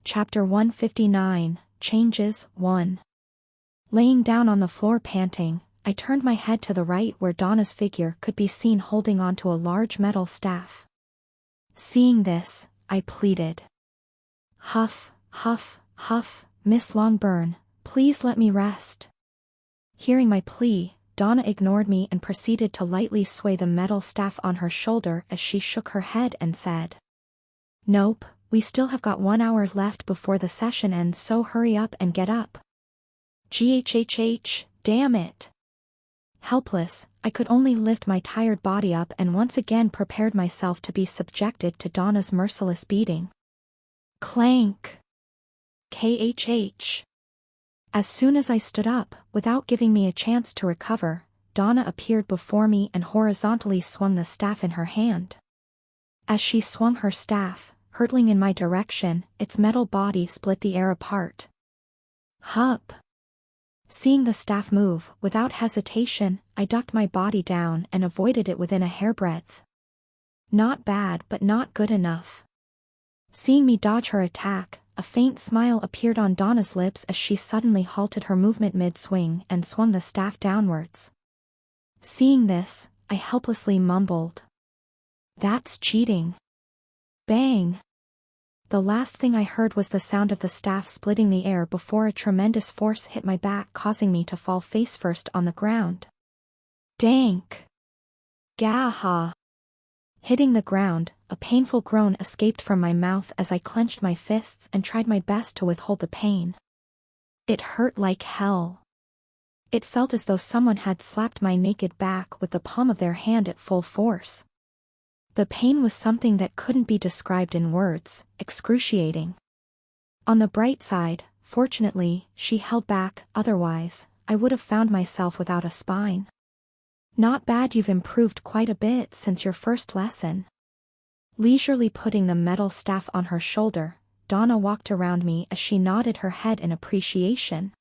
Chapter 159, Changes, 1. Laying down on the floor panting, I turned my head to the right where Donna's figure could be seen holding onto a large metal staff. Seeing this, I pleaded. Huff, huff, huff, Miss Longburn, please let me rest. Hearing my plea, Donna ignored me and proceeded to lightly sway the metal staff on her shoulder as she shook her head and said, Nope, we still have got 1 hour left before the session ends, so hurry up and get up. GHHH, damn it. Helpless, I could only lift my tired body up and once again prepared myself to be subjected to Donna's merciless beating. Clank. KHH. As soon as I stood up, without giving me a chance to recover, Donna appeared before me and horizontally swung the staff in her hand. As she swung her staff, hurtling in my direction, its metal body split the air apart. Hup. Seeing the staff move, without hesitation, I ducked my body down and avoided it within a hairbreadth. Not bad, but not good enough. Seeing me dodge her attack, a faint smile appeared on Donna's lips as she suddenly halted her movement mid-swing and swung the staff downwards. Seeing this, I helplessly mumbled. That's cheating. Bang! The last thing I heard was the sound of the staff splitting the air before a tremendous force hit my back, causing me to fall face first on the ground. Dank! Gaha! Hitting the ground, a painful groan escaped from my mouth as I clenched my fists and tried my best to withhold the pain. It hurt like hell. It felt as though someone had slapped my naked back with the palm of their hand at full force. The pain was something that couldn't be described in words, excruciating. On the bright side, fortunately, she held back, otherwise, I would have found myself without a spine. Not bad, you've improved quite a bit since your first lesson. Leisurely putting the metal staff on her shoulder, Donna walked around me as she nodded her head in appreciation.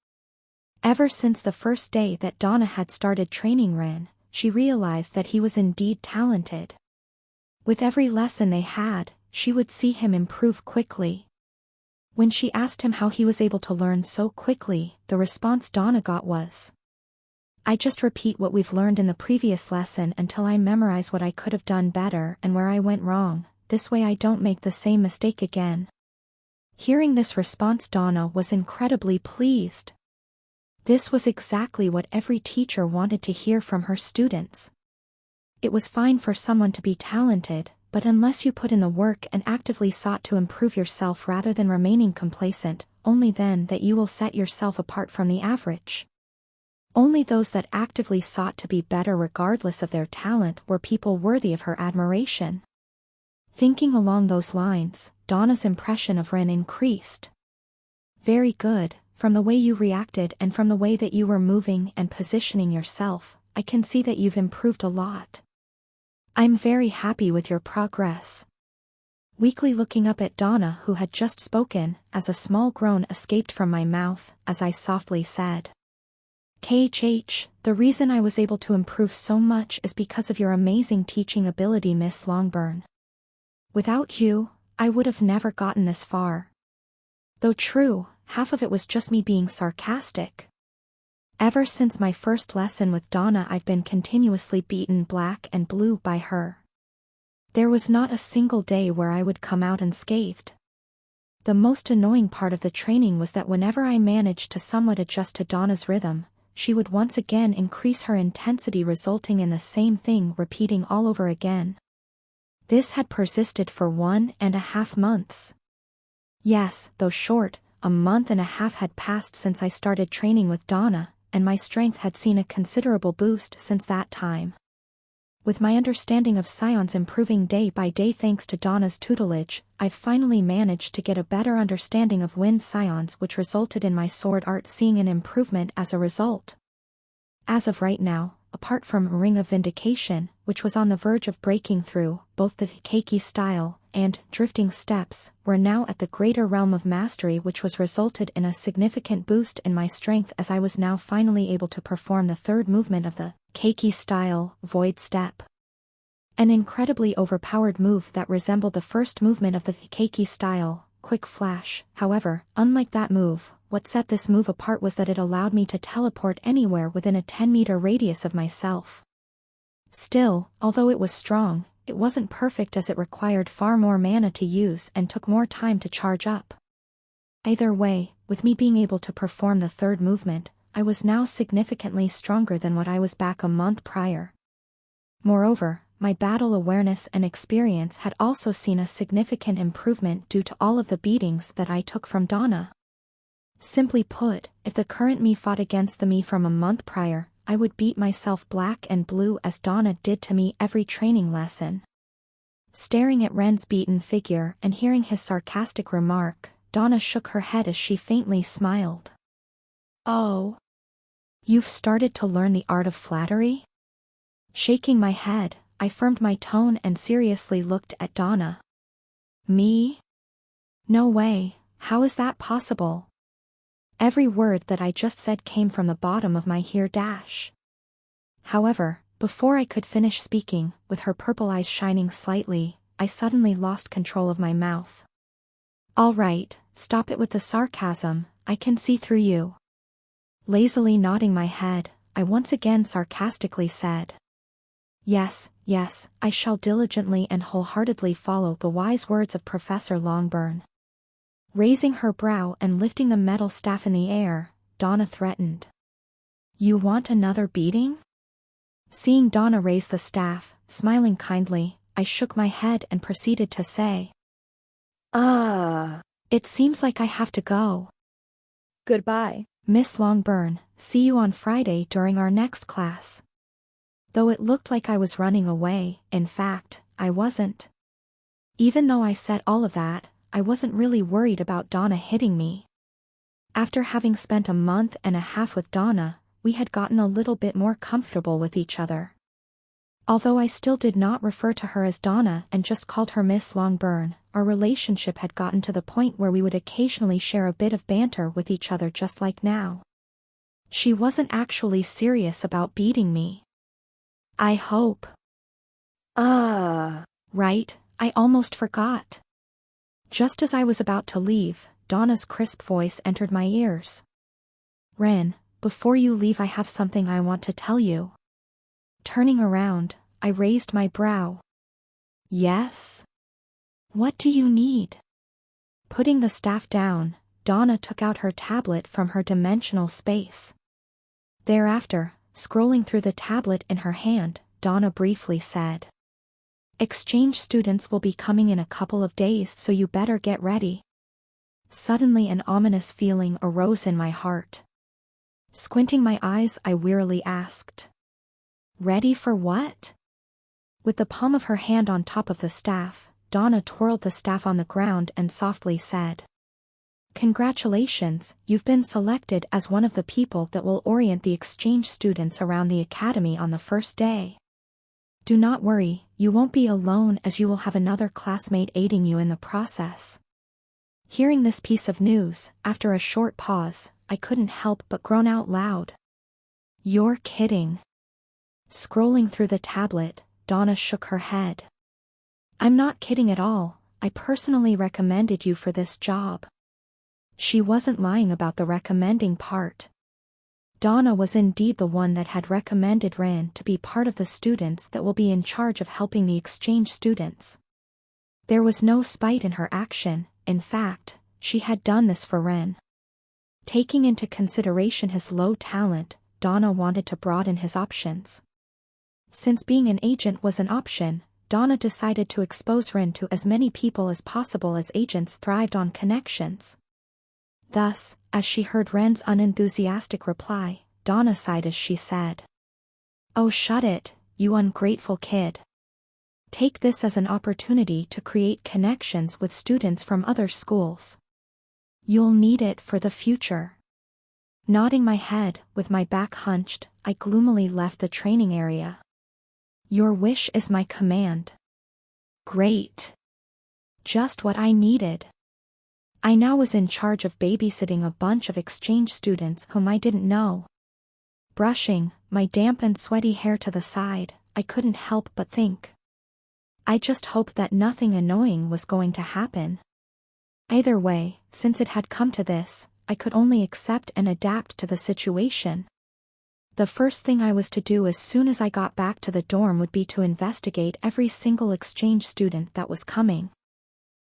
Ever since the first day that Donna had started training Ren, she realized that he was indeed talented. With every lesson they had, she would see him improve quickly. When she asked him how he was able to learn so quickly, the response Donna got was, I just repeat what we've learned in the previous lesson until I memorize what I could have done better and where I went wrong, this way I don't make the same mistake again. Hearing this response, Donna was incredibly pleased. This was exactly what every teacher wanted to hear from her students. It was fine for someone to be talented, but unless you put in the work and actively sought to improve yourself rather than remaining complacent, only then that you will set yourself apart from the average. Only those that actively sought to be better regardless of their talent were people worthy of her admiration. Thinking along those lines, Donna's impression of Ren increased. Very good, from the way you reacted and from the way that you were moving and positioning yourself, I can see that you've improved a lot. I'm very happy with your progress. Weakly looking up at Donna, who had just spoken, as a small groan escaped from my mouth, as I softly said, KHH, the reason I was able to improve so much is because of your amazing teaching ability, Miss Longburn. Without you, I would have never gotten this far. Though true, half of it was just me being sarcastic. Ever since my first lesson with Donna, I've been continuously beaten black and blue by her. There was not a single day where I would come out unscathed. The most annoying part of the training was that whenever I managed to somewhat adjust to Donna's rhythm, she would once again increase her intensity, resulting in the same thing repeating all over again. This had persisted for 1.5 months. Yes, though short, a month and a half had passed since I started training with Donna, and my strength had seen a considerable boost since that time. With my understanding of scions improving day by day thanks to Donna's tutelage, I've finally managed to get a better understanding of wind scions, which resulted in my sword art seeing an improvement as a result. As of right now, apart from Ring of Vindication, which was on the verge of breaking through, both the Hikeki style and drifting steps were now at the greater realm of mastery, which was resulted in a significant boost in my strength as I was now finally able to perform the third movement of the Keiki style, Void Step. An incredibly overpowered move that resembled the first movement of the Hikeki style, quick flash. However, unlike that move, what set this move apart was that it allowed me to teleport anywhere within a 10-meter radius of myself. Still, although it was strong, it wasn't perfect as it required far more mana to use and took more time to charge up. Either way, with me being able to perform the third movement, I was now significantly stronger than what I was back a month prior. Moreover, my battle awareness and experience had also seen a significant improvement due to all of the beatings that I took from Donna. Simply put, if the current me fought against the me from a month prior, I would beat myself black and blue as Donna did to me every training lesson. Staring at Ren's beaten figure and hearing his sarcastic remark, Donna shook her head as she faintly smiled. "Oh. You've started to learn the art of flattery?" Shaking my head, I firmed my tone and seriously looked at Donna. "Me? No way, how is that possible?" Every word that I just said came from the bottom of my here dash. However, before I could finish speaking, with her purple eyes shining slightly, I suddenly lost control of my mouth. "All right, stop it with the sarcasm, I can see through you." Lazily nodding my head, I once again sarcastically said, Yes, I shall diligently and wholeheartedly follow the wise words of Professor Longburn." Raising her brow and lifting the metal staff in the air, Donna threatened. "You want another beating?" Seeing Donna raise the staff, smiling kindly, I shook my head and proceeded to say, It seems like I have to go. Goodbye, Miss Longburn, see you on Friday during our next class." Though it looked like I was running away, in fact, I wasn't. Even though I said all of that, I wasn't really worried about Donna hitting me. After having spent a month and a half with Donna, we had gotten a little bit more comfortable with each other. Although I still did not refer to her as Donna and just called her Miss Longburn, our relationship had gotten to the point where we would occasionally share a bit of banter with each other just like now. She wasn't actually serious about beating me. I hope. Right, I almost forgot. Just as I was about to leave, Donna's crisp voice entered my ears. "Ren, before you leave I have something I want to tell you." Turning around, I raised my brow. "Yes? What do you need?" Putting the staff down, Donna took out her tablet from her dimensional space. Thereafter, scrolling through the tablet in her hand, Donna briefly said, "Exchange students will be coming in a couple of days, so you better get ready." Suddenly an ominous feeling arose in my heart. Squinting my eyes, I wearily asked, "Ready for what?" With the palm of her hand on top of the staff, Donna twirled the staff on the ground and softly said, "Congratulations, you've been selected as one of the people that will orient the exchange students around the academy on the first day. Do not worry, you won't be alone as you will have another classmate aiding you in the process." Hearing this piece of news, after a short pause, I couldn't help but groan out loud. "You're kidding." Scrolling through the tablet, Donna shook her head. "I'm not kidding at all, I personally recommended you for this job." She wasn't lying about the recommending part. Donna was indeed the one that had recommended Ren to be part of the students that will be in charge of helping the exchange students. There was no spite in her action, in fact, she had done this for Ren. Taking into consideration his low talent, Donna wanted to broaden his options. Since being an agent was an option, Donna decided to expose Ren to as many people as possible, as agents thrived on connections. Thus, as she heard Ren's unenthusiastic reply, Donna sighed as she said, "Oh, shut it, you ungrateful kid. Take this as an opportunity to create connections with students from other schools. You'll need it for the future." Nodding my head, with my back hunched, I gloomily left the training area. Your wish is my command. Great. Just what I needed. I now was in charge of babysitting a bunch of exchange students whom I didn't know. Brushing my damp and sweaty hair to the side, I couldn't help but think. I just hoped that nothing annoying was going to happen. Either way, since it had come to this, I could only accept and adapt to the situation. The first thing I was to do as soon as I got back to the dorm would be to investigate every single exchange student that was coming.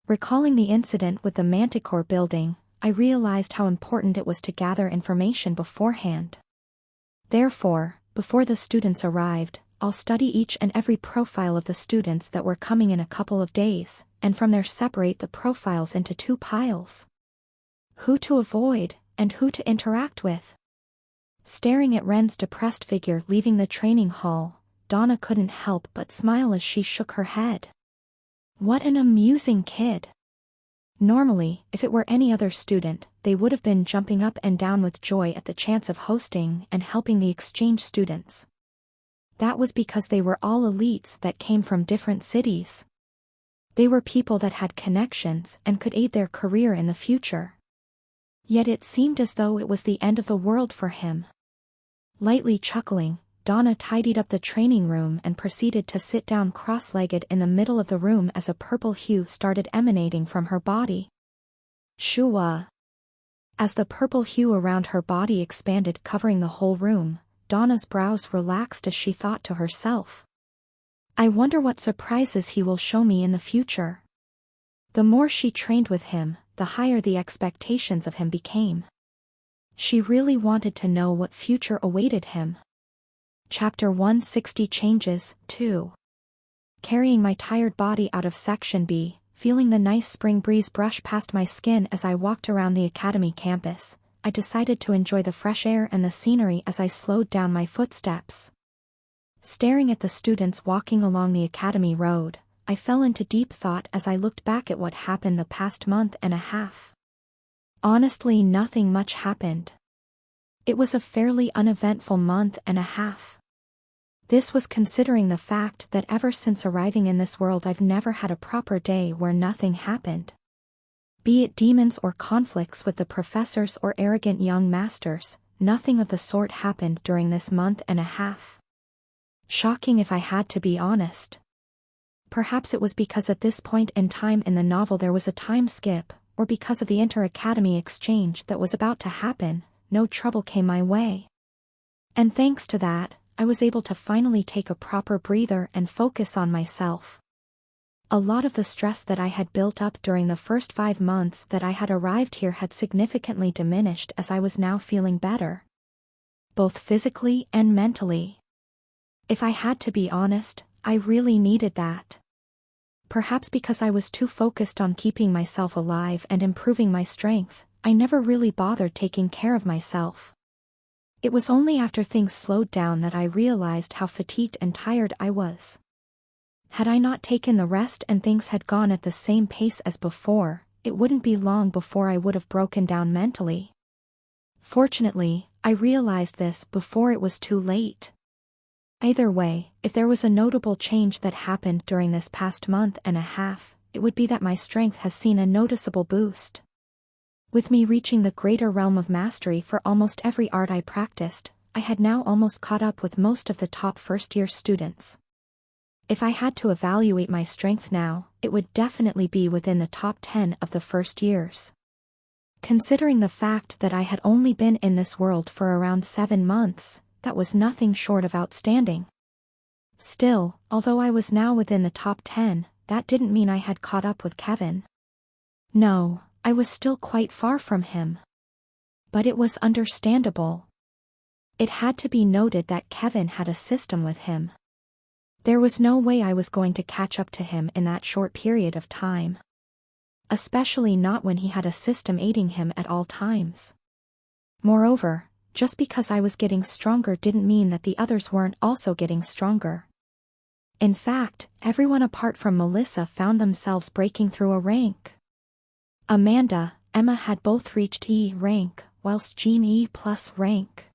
Recalling the incident with the Manticore building, I realized how important it was to gather information beforehand. Therefore, before the students arrived, I'll study each and every profile of the students that were coming in a couple of days, and from there separate the profiles into two piles. Who to avoid, and who to interact with. Staring at Ren's depressed figure leaving the training hall, Donna couldn't help but smile as she shook her head. What an amusing kid. Normally, if it were any other student, they would have been jumping up and down with joy at the chance of hosting and helping the exchange students. That was because they were all elites that came from different cities. They were people that had connections and could aid their career in the future. Yet it seemed as though it was the end of the world for him. Lightly chuckling, Donna tidied up the training room and proceeded to sit down cross-legged in the middle of the room as a purple hue started emanating from her body. Shua. As the purple hue around her body expanded covering the whole room, Donna's brows relaxed as she thought to herself. I wonder what surprises he will show me in the future. The more she trained with him, the higher the expectations of him became. She really wanted to know what future awaited him. Chapter 160 Changes, 2. Carrying my tired body out of Section B, feeling the nice spring breeze brush past my skin as I walked around the academy campus, I decided to enjoy the fresh air and the scenery as I slowed down my footsteps. Staring at the students walking along the academy road, I fell into deep thought as I looked back at what happened the past month and a half. Honestly, nothing much happened. It was a fairly uneventful month and a half. This was considering the fact that ever since arriving in this world I've never had a proper day where nothing happened. Be it demons or conflicts with the professors or arrogant young masters, nothing of the sort happened during this month and a half. Shocking if I had to be honest. Perhaps it was because at this point in time in the novel there was a time skip, or because of the inter-academy exchange that was about to happen, no trouble came my way. And thanks to that, I was able to finally take a proper breather and focus on myself. A lot of the stress that I had built up during the first 5 months that I had arrived here had significantly diminished as I was now feeling better. Both physically and mentally. If I had to be honest, I really needed that. Perhaps because I was too focused on keeping myself alive and improving my strength, I never really bothered taking care of myself. It was only after things slowed down that I realized how fatigued and tired I was. Had I not taken the rest and things had gone at the same pace as before, it wouldn't be long before I would have broken down mentally. Fortunately, I realized this before it was too late. Either way, if there was a notable change that happened during this past month and a half, it would be that my strength has seen a noticeable boost. With me reaching the greater realm of mastery for almost every art I practiced, I had now almost caught up with most of the top first-year students. If I had to evaluate my strength now, it would definitely be within the top 10 of the first years. Considering the fact that I had only been in this world for around 7 months, that was nothing short of outstanding. Still, although I was now within the top 10, that didn't mean I had caught up with Kevin. No, I was still quite far from him. But it was understandable. It had to be noted that Kevin had a system with him. There was no way I was going to catch up to him in that short period of time. Especially not when he had a system aiding him at all times. Moreover, just because I was getting stronger didn't mean that the others weren't also getting stronger. In fact, everyone apart from Melissa found themselves breaking through a rank. Amanda, Emma had both reached E rank, whilst Jean E+ rank.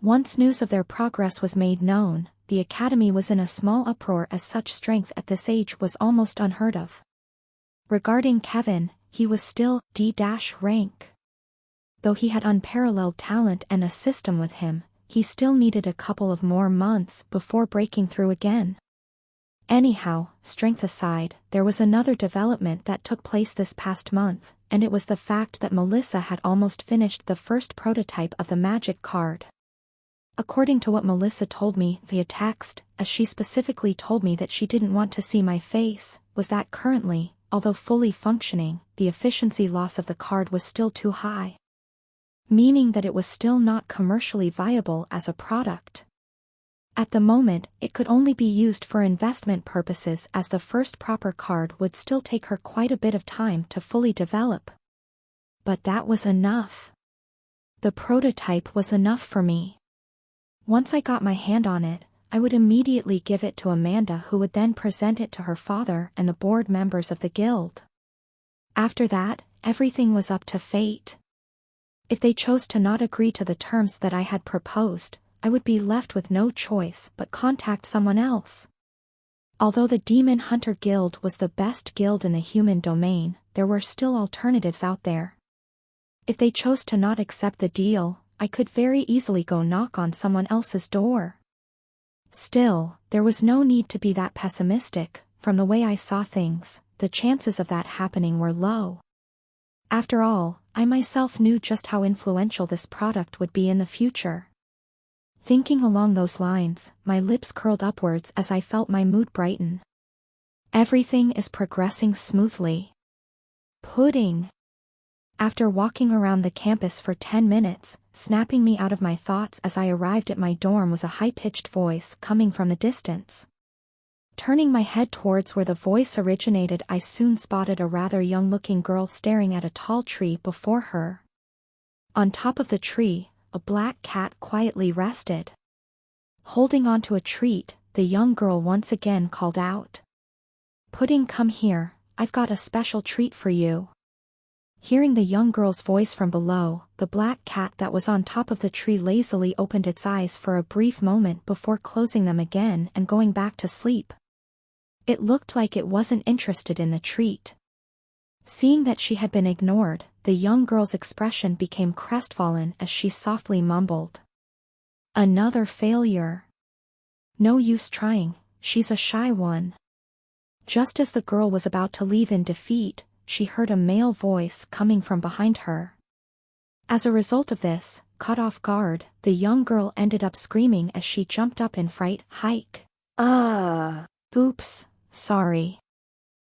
Once news of their progress was made known, the academy was in a small uproar as such strength at this age was almost unheard of. Regarding Kevin, he was still D- rank. Though he had unparalleled talent and a system with him, he still needed a couple of more months before breaking through again. Anyhow, strength aside, there was another development that took place this past month, and it was the fact that Melissa had almost finished the first prototype of the magic card. According to what Melissa told me via text, as she specifically told me that she didn't want to see my face, was that currently, although fully functioning, the efficiency loss of the card was still too high. Meaning that it was still not commercially viable as a product. At the moment, it could only be used for investment purposes, as the first proper card would still take her quite a bit of time to fully develop. But that was enough. The prototype was enough for me. Once I got my hand on it, I would immediately give it to Amanda, who would then present it to her father and the board members of the guild. After that, everything was up to fate. If they chose to not agree to the terms that I had proposed, I would be left with no choice but contact someone else. Although the Demon Hunter Guild was the best guild in the human domain, there were still alternatives out there. If they chose to not accept the deal, I could very easily go knock on someone else's door. Still, there was no need to be that pessimistic. From the way I saw things, the chances of that happening were low. After all, I myself knew just how influential this product would be in the future. Thinking along those lines, my lips curled upwards as I felt my mood brighten. Everything is progressing smoothly. Pudding. After walking around the campus for 10 minutes, snapping me out of my thoughts as I arrived at my dorm was a high-pitched voice coming from the distance. Turning my head towards where the voice originated, I soon spotted a rather young-looking girl staring at a tall tree before her. On top of the tree, a black cat quietly rested. Holding onto a treat, the young girl once again called out. "Pudding, come here, I've got a special treat for you." Hearing the young girl's voice from below, the black cat that was on top of the tree lazily opened its eyes for a brief moment before closing them again and going back to sleep. It looked like it wasn't interested in the treat. Seeing that she had been ignored, the young girl's expression became crestfallen as she softly mumbled. "Another failure. No use trying, she's a shy one." Just as the girl was about to leave in defeat, she heard a male voice coming from behind her. As a result of this, caught off guard, the young girl ended up screaming as she jumped up in fright. "Hike! Ah! Oops, sorry."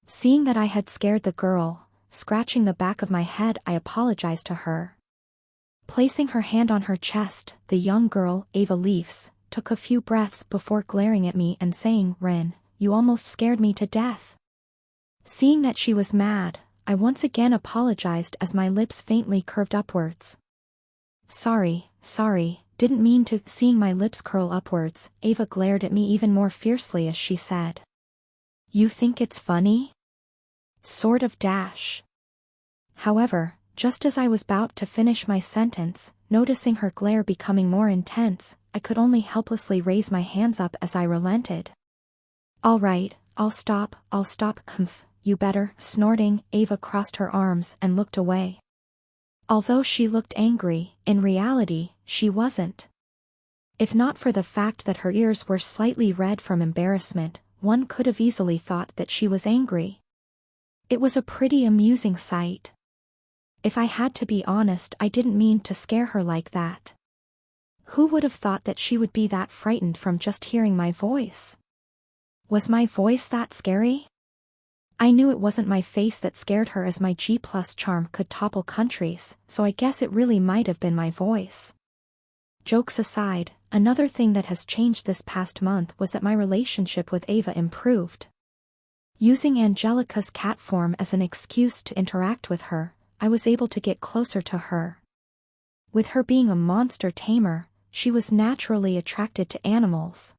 Seeing that I had scared the girl, scratching the back of my head, I apologized to her. Placing her hand on her chest, the young girl, Ava Leafs, took a few breaths before glaring at me and saying, "Ren, you almost scared me to death." Seeing that she was mad, I once again apologized as my lips faintly curved upwards. Sorry, didn't mean to." Seeing my lips curl upwards, Ava glared at me even more fiercely as she said, "You think it's funny? Sort of dash." However, just as I was about to finish my sentence, noticing her glare becoming more intense, I could only helplessly raise my hands up as I relented. "All right, I'll stop, humph. You better." Snorting, Ava crossed her arms and looked away. Although she looked angry, in reality, she wasn't. If not for the fact that her ears were slightly red from embarrassment, one could have easily thought that she was angry. It was a pretty amusing sight. If I had to be honest, I didn't mean to scare her like that. Who would have thought that she would be that frightened from just hearing my voice? Was my voice that scary? I knew it wasn't my face that scared her, as my G+ charm could topple countries, so I guess it really might have been my voice. Jokes aside, another thing that has changed this past month was that my relationship with Ava improved. Using Angelica's cat form as an excuse to interact with her, I was able to get closer to her. With her being a monster tamer, she was naturally attracted to animals.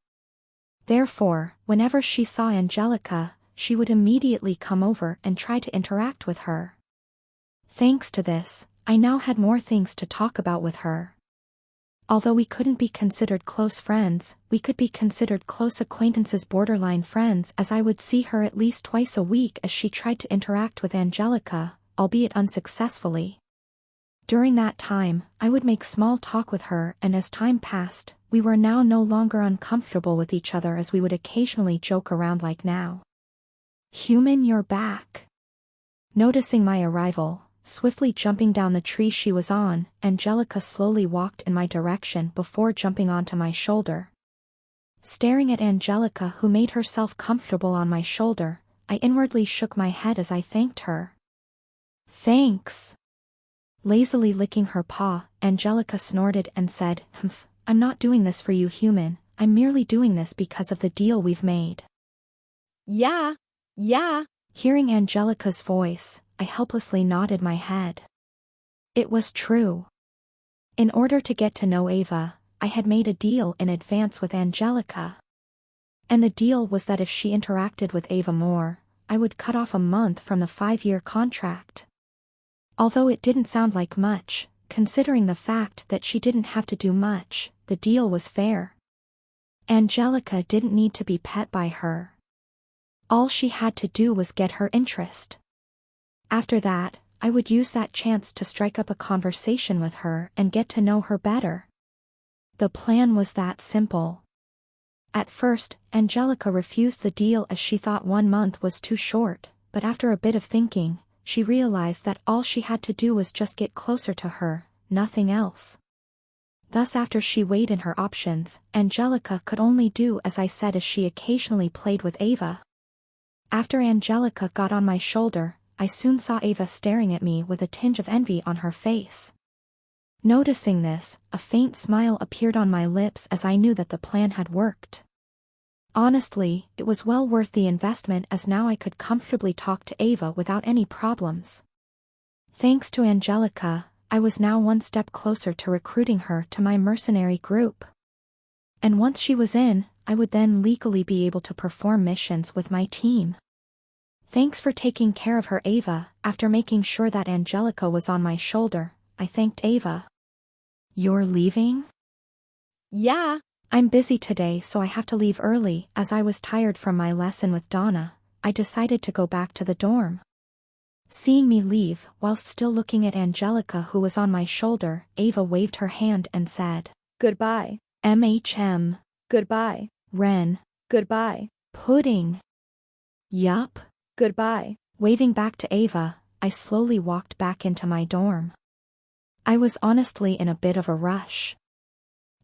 Therefore, whenever she saw Angelica, she would immediately come over and try to interact with her. Thanks to this, I now had more things to talk about with her. Although we couldn't be considered close friends, we could be considered close acquaintances, borderline friends, as I would see her at least twice a week as she tried to interact with Angelica, albeit unsuccessfully. During that time, I would make small talk with her, and as time passed, we were now no longer uncomfortable with each other as we would occasionally joke around like now. "Human, you're back." Noticing my arrival, swiftly jumping down the tree she was on, Angelica slowly walked in my direction before jumping onto my shoulder. Staring at Angelica, who made herself comfortable on my shoulder, I inwardly shook my head as I thanked her. "Thanks." Lazily licking her paw, Angelica snorted and said, "Humph, I'm not doing this for you, human, I'm merely doing this because of the deal we've made." Yeah. Hearing Angelica's voice, I helplessly nodded my head. It was true. In order to get to know Ava, I had made a deal in advance with Angelica. And the deal was that if she interacted with Ava more, I would cut off a month from the 5-year contract. Although it didn't sound like much, considering the fact that she didn't have to do much, the deal was fair. Angelica didn't need to be pet by her. All she had to do was get her interest. After that, I would use that chance to strike up a conversation with her and get to know her better. The plan was that simple. At first, Angelica refused the deal as she thought 1 month was too short, but after a bit of thinking, she realized that all she had to do was just get closer to her, nothing else. Thus, after she weighed in her options, Angelica could only do as I said as she occasionally played with Ava. After Angelica got on my shoulder, I soon saw Ava staring at me with a tinge of envy on her face. Noticing this, a faint smile appeared on my lips as I knew that the plan had worked. Honestly, it was well worth the investment as now I could comfortably talk to Ava without any problems. Thanks to Angelica, I was now one step closer to recruiting her to my mercenary group. And once she was in, I would then legally be able to perform missions with my team. Thanks for taking care of her, Ava. After making sure that Angelica was on my shoulder, I thanked Ava. "You're leaving?" Yeah. "I'm busy today, so I have to leave early." As I was tired from my lesson with Donna, I decided to go back to the dorm. Seeing me leave, whilst still looking at Angelica who was on my shoulder, Ava waved her hand and said, Goodbye. "MHM. Goodbye. Ren. Goodbye. Pudding. Yup." Goodbye. Waving back to Ava, I slowly walked back into my dorm. I was honestly in a bit of a rush.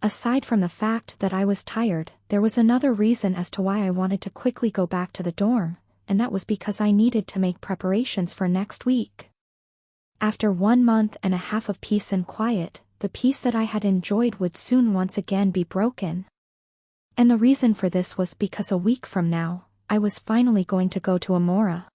Aside from the fact that I was tired, there was another reason as to why I wanted to quickly go back to the dorm, and that was because I needed to make preparations for next week. After 1.5 months of peace and quiet, the peace that I had enjoyed would soon once again be broken. And the reason for this was because a week from now, I was finally going to go to Amora.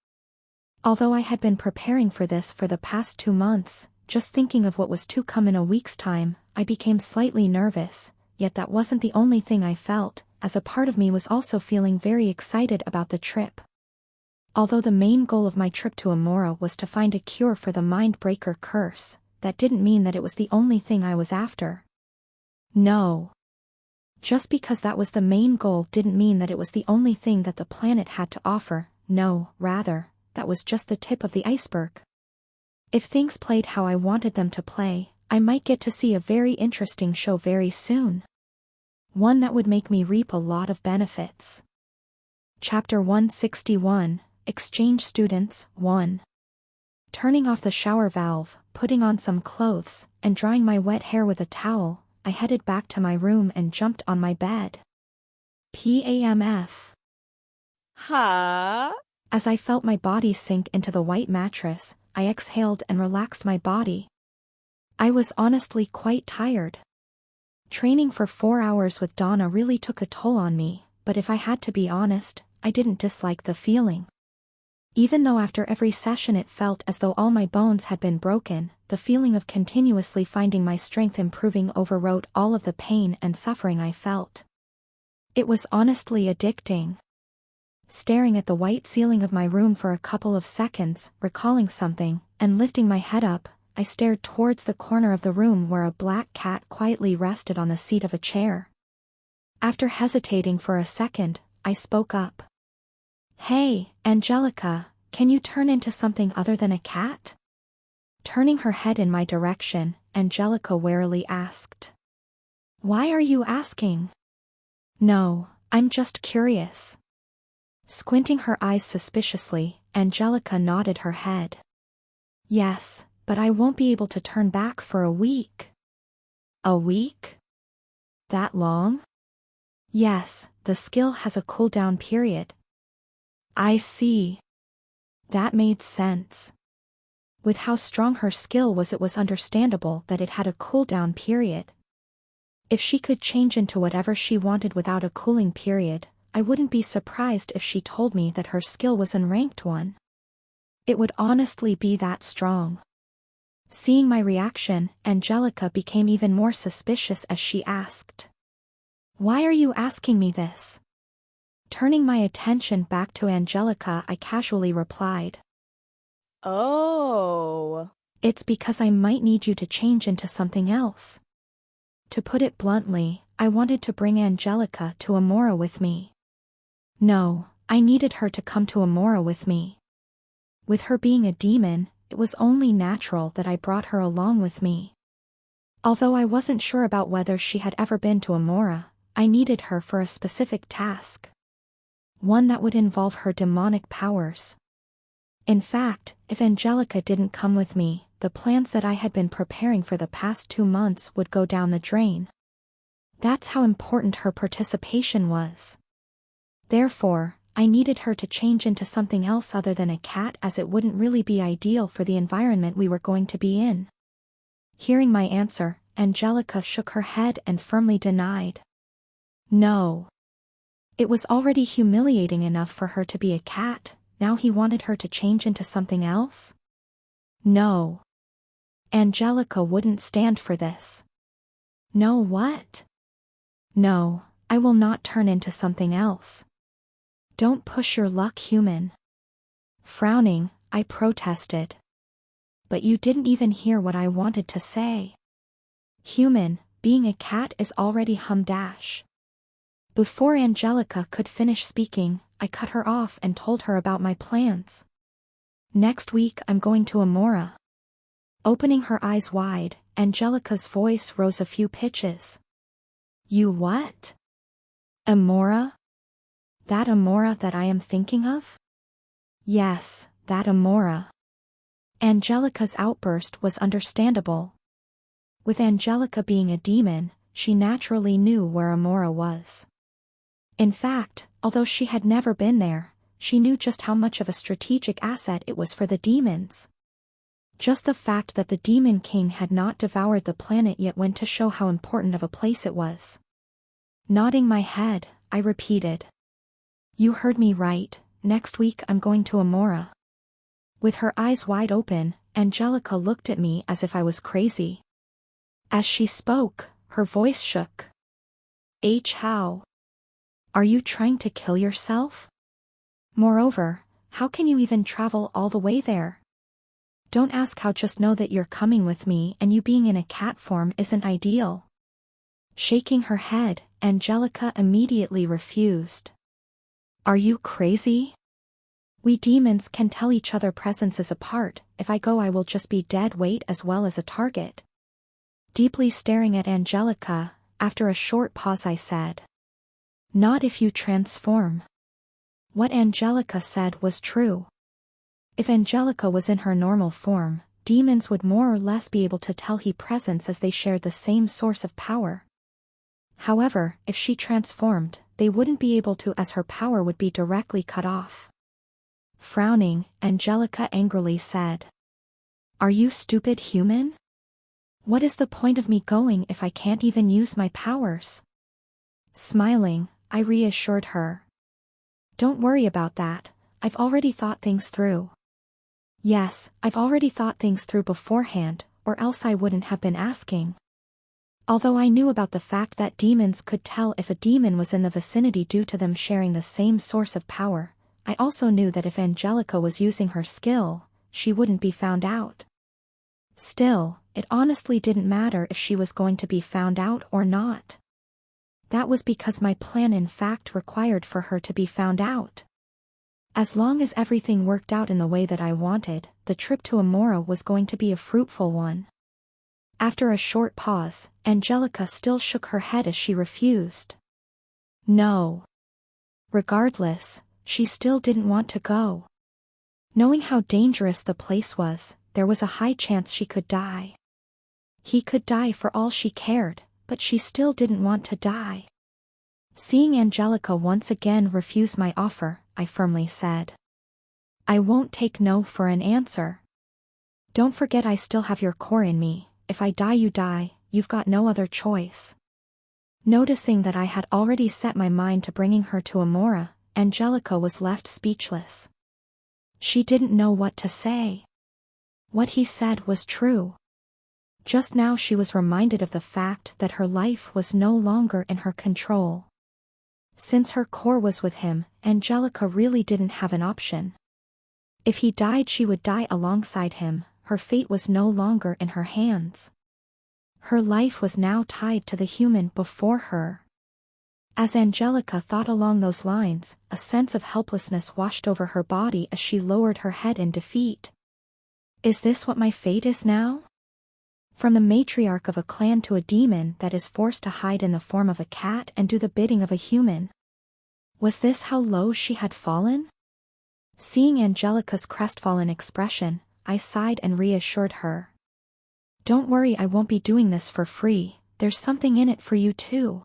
Although I had been preparing for this for the past 2 months, just thinking of what was to come in a week's time, I became slightly nervous, yet that wasn't the only thing I felt, as a part of me was also feeling very excited about the trip. Although the main goal of my trip to Amora was to find a cure for the Mindbreaker curse, that didn't mean that it was the only thing I was after. No. Just because that was the main goal didn't mean that it was the only thing that the planet had to offer. No, rather, that was just the tip of the iceberg. If things played how I wanted them to play, I might get to see a very interesting show very soon. One that would make me reap a lot of benefits. Chapter 161, Exchange Students, 1. Turning off the shower valve, putting on some clothes, and drying my wet hair with a towel, I headed back to my room and jumped on my bed. PAMF. Huh? As I felt my body sink into the white mattress, I exhaled and relaxed my body. I was honestly quite tired. Training for 4 hours with Donna really took a toll on me, but if I had to be honest, I didn't dislike the feeling. Even though after every session it felt as though all my bones had been broken, the feeling of continuously finding my strength improving overrode all of the pain and suffering I felt. It was honestly addicting. Staring at the white ceiling of my room for a couple of seconds, recalling something, and lifting my head up, I stared towards the corner of the room where a black cat quietly rested on the seat of a chair. After hesitating for a second, I spoke up. "Hey, Angelica, can you turn into something other than a cat?" Turning her head in my direction, Angelica warily asked. Why are you asking? No, I'm just curious. Squinting her eyes suspiciously, Angelica nodded her head. Yes, but I won't be able to turn back for a week. A week? That long? Yes, the skill has a cooldown period. I see. That made sense. With how strong her skill was, it was understandable that it had a cooldown period. If she could change into whatever she wanted without a cooling period, I wouldn't be surprised if she told me that her skill was an ranked one. It would honestly be that strong. Seeing my reaction, Angelica became even more suspicious as she asked. Why are you asking me this? Turning my attention back to Angelica, I casually replied. Oh. It's because I might need you to change into something else. To put it bluntly, I wanted to bring Angelica to Amora with me. No, I needed her to come to Amora with me. With her being a demon, it was only natural that I brought her along with me. Although I wasn't sure about whether she had ever been to Amora, I needed her for a specific task. One that would involve her demonic powers. In fact, if Angelica didn't come with me, the plans that I had been preparing for the past 2 months would go down the drain. That's how important her participation was. Therefore, I needed her to change into something else other than a cat, as it wouldn't really be ideal for the environment we were going to be in. Hearing my answer, Angelica shook her head and firmly denied. No. It was already humiliating enough for her to be a cat, now he wanted her to change into something else? No. Angelica wouldn't stand for this. No what? No, I will not turn into something else. Don't push your luck, human. Frowning, I protested. But you didn't even hear what I wanted to say. Human, being a cat is already humdash. Before Angelica could finish speaking, I cut her off and told her about my plans. Next week I'm going to Amora. Opening her eyes wide, Angelica's voice rose a few pitches. You what? Amora? That Amora that I am thinking of? Yes, that Amora. Angelica's outburst was understandable. With Angelica being a demon, she naturally knew where Amora was. In fact, although she had never been there, she knew just how much of a strategic asset it was for the demons. Just the fact that the Demon King had not devoured the planet yet went to show how important of a place it was. Nodding my head, I repeated. You heard me right, next week I'm going to Amora. With her eyes wide open, Angelica looked at me as if I was crazy. As she spoke, her voice shook. How? Are you trying to kill yourself? Moreover, how can you even travel all the way there? Don't ask how, just know that you're coming with me, and you being in a cat form isn't ideal. Shaking her head, Angelica immediately refused. Are you crazy? We demons can tell each other presences apart. If I go I will just be dead weight as well as a target. Deeply staring at Angelica, after a short pause I said. Not if you transform. What Angelica said was true. If Angelica was in her normal form, demons would more or less be able to tell her presence as they shared the same source of power. However, if she transformed, they wouldn't be able to, as her power would be directly cut off. Frowning, Angelica angrily said. Are you stupid, human? What is the point of me going if I can't even use my powers? Smiling, I reassured her. Don't worry about that, I've already thought things through. Yes, I've already thought things through beforehand, or else I wouldn't have been asking. Although I knew about the fact that demons could tell if a demon was in the vicinity due to them sharing the same source of power, I also knew that if Angelica was using her skill, she wouldn't be found out. Still, it honestly didn't matter if she was going to be found out or not. That was because my plan in fact required for her to be found out. As long as everything worked out in the way that I wanted, the trip to Amora was going to be a fruitful one. After a short pause, Angelica still shook her head as she refused. No. Regardless, she still didn't want to go. Knowing how dangerous the place was, there was a high chance she could die. He could die for all she cared, but she still didn't want to die. Seeing Angelica once again refuse my offer, I firmly said. I won't take no for an answer. Don't forget I still have your core in me. If I die you die, you've got no other choice. Noticing that I had already set my mind to bringing her to Amora, Angelica was left speechless. She didn't know what to say. What he said was true. Just now she was reminded of the fact that her life was no longer in her control. Since her core was with him, Angelica really didn't have an option. If he died she would die alongside him, her fate was no longer in her hands. Her life was now tied to the human before her. As Angelica thought along those lines, a sense of helplessness washed over her body as she lowered her head in defeat. Is this what my fate is now? From the matriarch of a clan to a demon that is forced to hide in the form of a cat and do the bidding of a human. Was this how low she had fallen? Seeing Angelica's crestfallen expression, I sighed and reassured her. Don't worry, I won't be doing this for free, there's something in it for you too.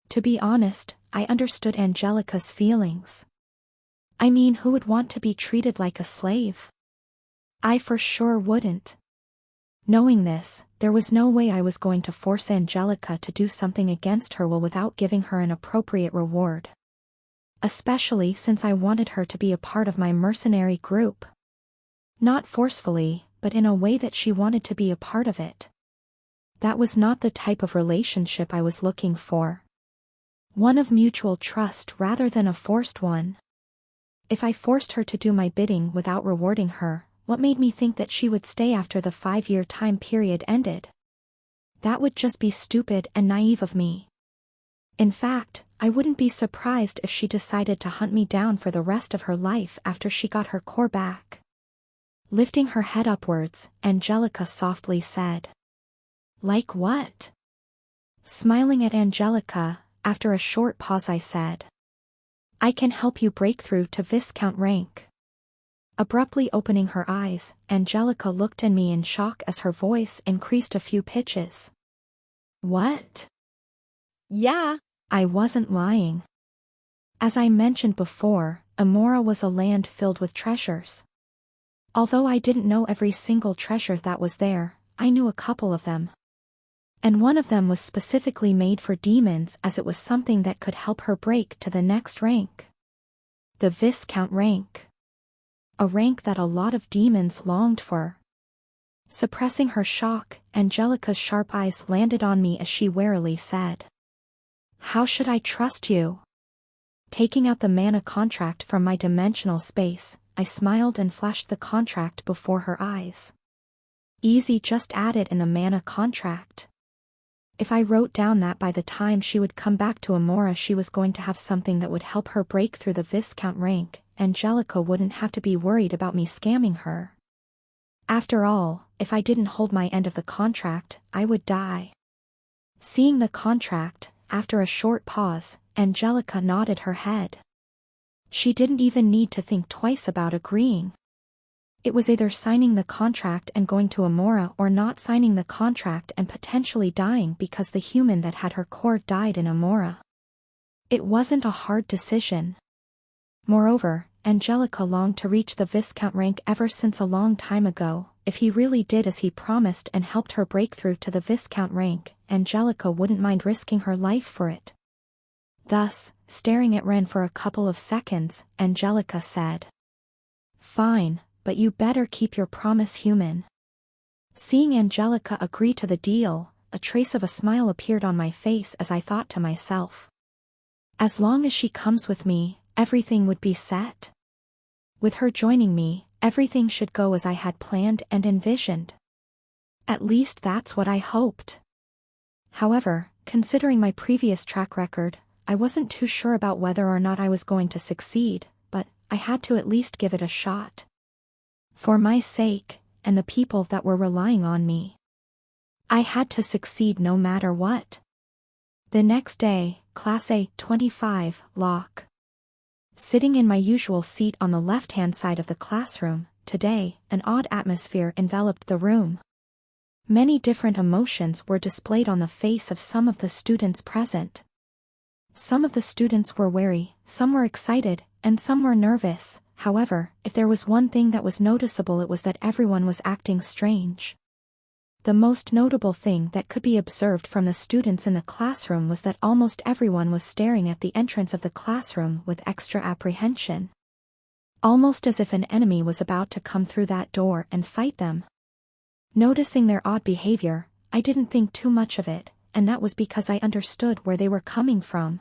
To be honest, I understood Angelica's feelings. I mean, who would want to be treated like a slave? I for sure wouldn't. Knowing this, there was no way I was going to force Angelica to do something against her will without giving her an appropriate reward. Especially since I wanted her to be a part of my mercenary group. Not forcefully, but in a way that she wanted to be a part of it. That was not the type of relationship I was looking for. One of mutual trust rather than a forced one. If I forced her to do my bidding without rewarding her, what made me think that she would stay after the 5-year time period ended? That would just be stupid and naive of me. In fact, I wouldn't be surprised if she decided to hunt me down for the rest of her life after she got her core back. Lifting her head upwards, Angelica softly said. Like what? Smiling at Angelica, after a short pause I said. I can help you break through to Viscount rank. Abruptly opening her eyes, Angelica looked at me in shock as her voice increased a few pitches. What? Yeah. I wasn't lying. As I mentioned before, Amora was a land filled with treasures. Although I didn't know every single treasure that was there, I knew a couple of them. And one of them was specifically made for demons as it was something that could help her break to the next rank. The Viscount rank. A rank that a lot of demons longed for. Suppressing her shock, Angelica's sharp eyes landed on me as she warily said. How should I trust you? Taking out the mana contract from my dimensional space, I smiled and flashed the contract before her eyes. Easy, just add it in the mana contract. If I wrote down that by the time she would come back to Amora she was going to have something that would help her break through the Viscount rank, Angelica wouldn't have to be worried about me scamming her. After all, if I didn't hold my end of the contract, I would die. Seeing the contract, after a short pause, Angelica nodded her head. She didn't even need to think twice about agreeing. It was either signing the contract and going to Amora or not signing the contract and potentially dying because the human that had her core died in Amora. It wasn't a hard decision. Moreover, Angelica longed to reach the Viscount rank ever since a long time ago. If he really did as he promised and helped her break through to the Viscount rank, Angelica wouldn't mind risking her life for it. Thus, staring at Ren for a couple of seconds, Angelica said. Fine, but you better keep your promise, human. Seeing Angelica agree to the deal, a trace of a smile appeared on my face as I thought to myself. As long as she comes with me, everything would be set. With her joining me, everything should go as I had planned and envisioned. At least that's what I hoped. However, considering my previous track record, I wasn't too sure about whether or not I was going to succeed, but I had to at least give it a shot. For my sake, and the people that were relying on me. I had to succeed no matter what. The next day, Class A25, Lock. Sitting in my usual seat on the left-hand side of the classroom, today, an odd atmosphere enveloped the room. Many different emotions were displayed on the face of some of the students present. Some of the students were wary, some were excited, and some were nervous. However, if there was one thing that was noticeable, it was that everyone was acting strange. The most notable thing that could be observed from the students in the classroom was that almost everyone was staring at the entrance of the classroom with extra apprehension. Almost as if an enemy was about to come through that door and fight them. Noticing their odd behavior, I didn't think too much of it, and that was because I understood where they were coming from.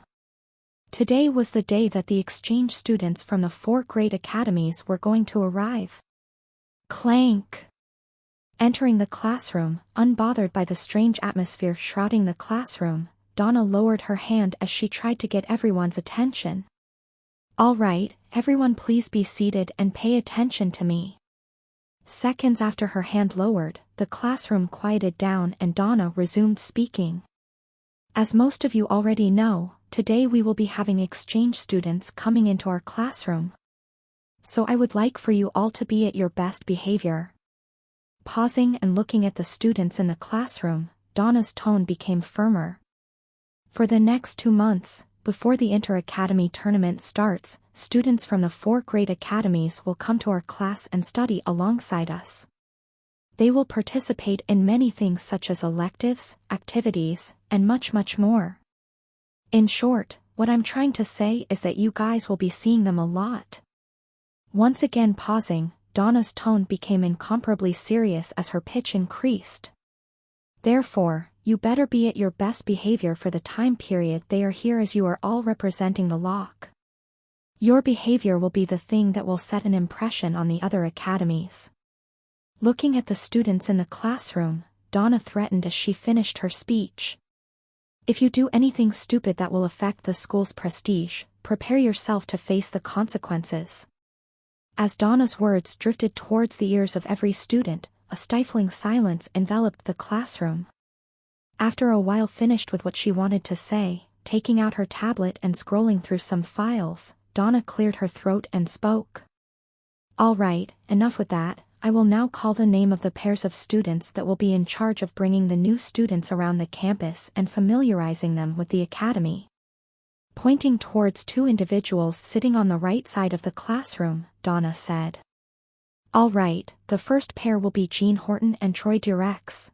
Today was the day that the exchange students from the 4 great academies were going to arrive. Clank! Entering the classroom, unbothered by the strange atmosphere shrouding the classroom, Donna lowered her hand as she tried to get everyone's attention. All right, everyone please be seated and pay attention to me. Seconds after her hand lowered, the classroom quieted down and Donna resumed speaking. As most of you already know, today we will be having exchange students coming into our classroom. So I would like for you all to be at your best behavior. Pausing and looking at the students in the classroom, Donna's tone became firmer. For the next 2 months, before the inter-academy tournament starts, students from the 4 great academies will come to our class and study alongside us. They will participate in many things such as electives, activities, and much more. In short, what I'm trying to say is that you guys will be seeing them a lot. Once again pausing, Donna's tone became incomparably serious as her pitch increased. Therefore, you better be at your best behavior for the time period they are here, as you are all representing the Lock. Your behavior will be the thing that will set an impression on the other academies. Looking at the students in the classroom, Donna threatened as she finished her speech. If you do anything stupid that will affect the school's prestige, prepare yourself to face the consequences. As Donna's words drifted towards the ears of every student, a stifling silence enveloped the classroom. After a while finished with what she wanted to say, taking out her tablet and scrolling through some files, Donna cleared her throat and spoke. All right, enough with that. I will now call the name of the pairs of students that will be in charge of bringing the new students around the campus and familiarizing them with the academy. Pointing towards 2 individuals sitting on the right side of the classroom, Donna said. All right, the first pair will be Jean Horton and Troy Durex.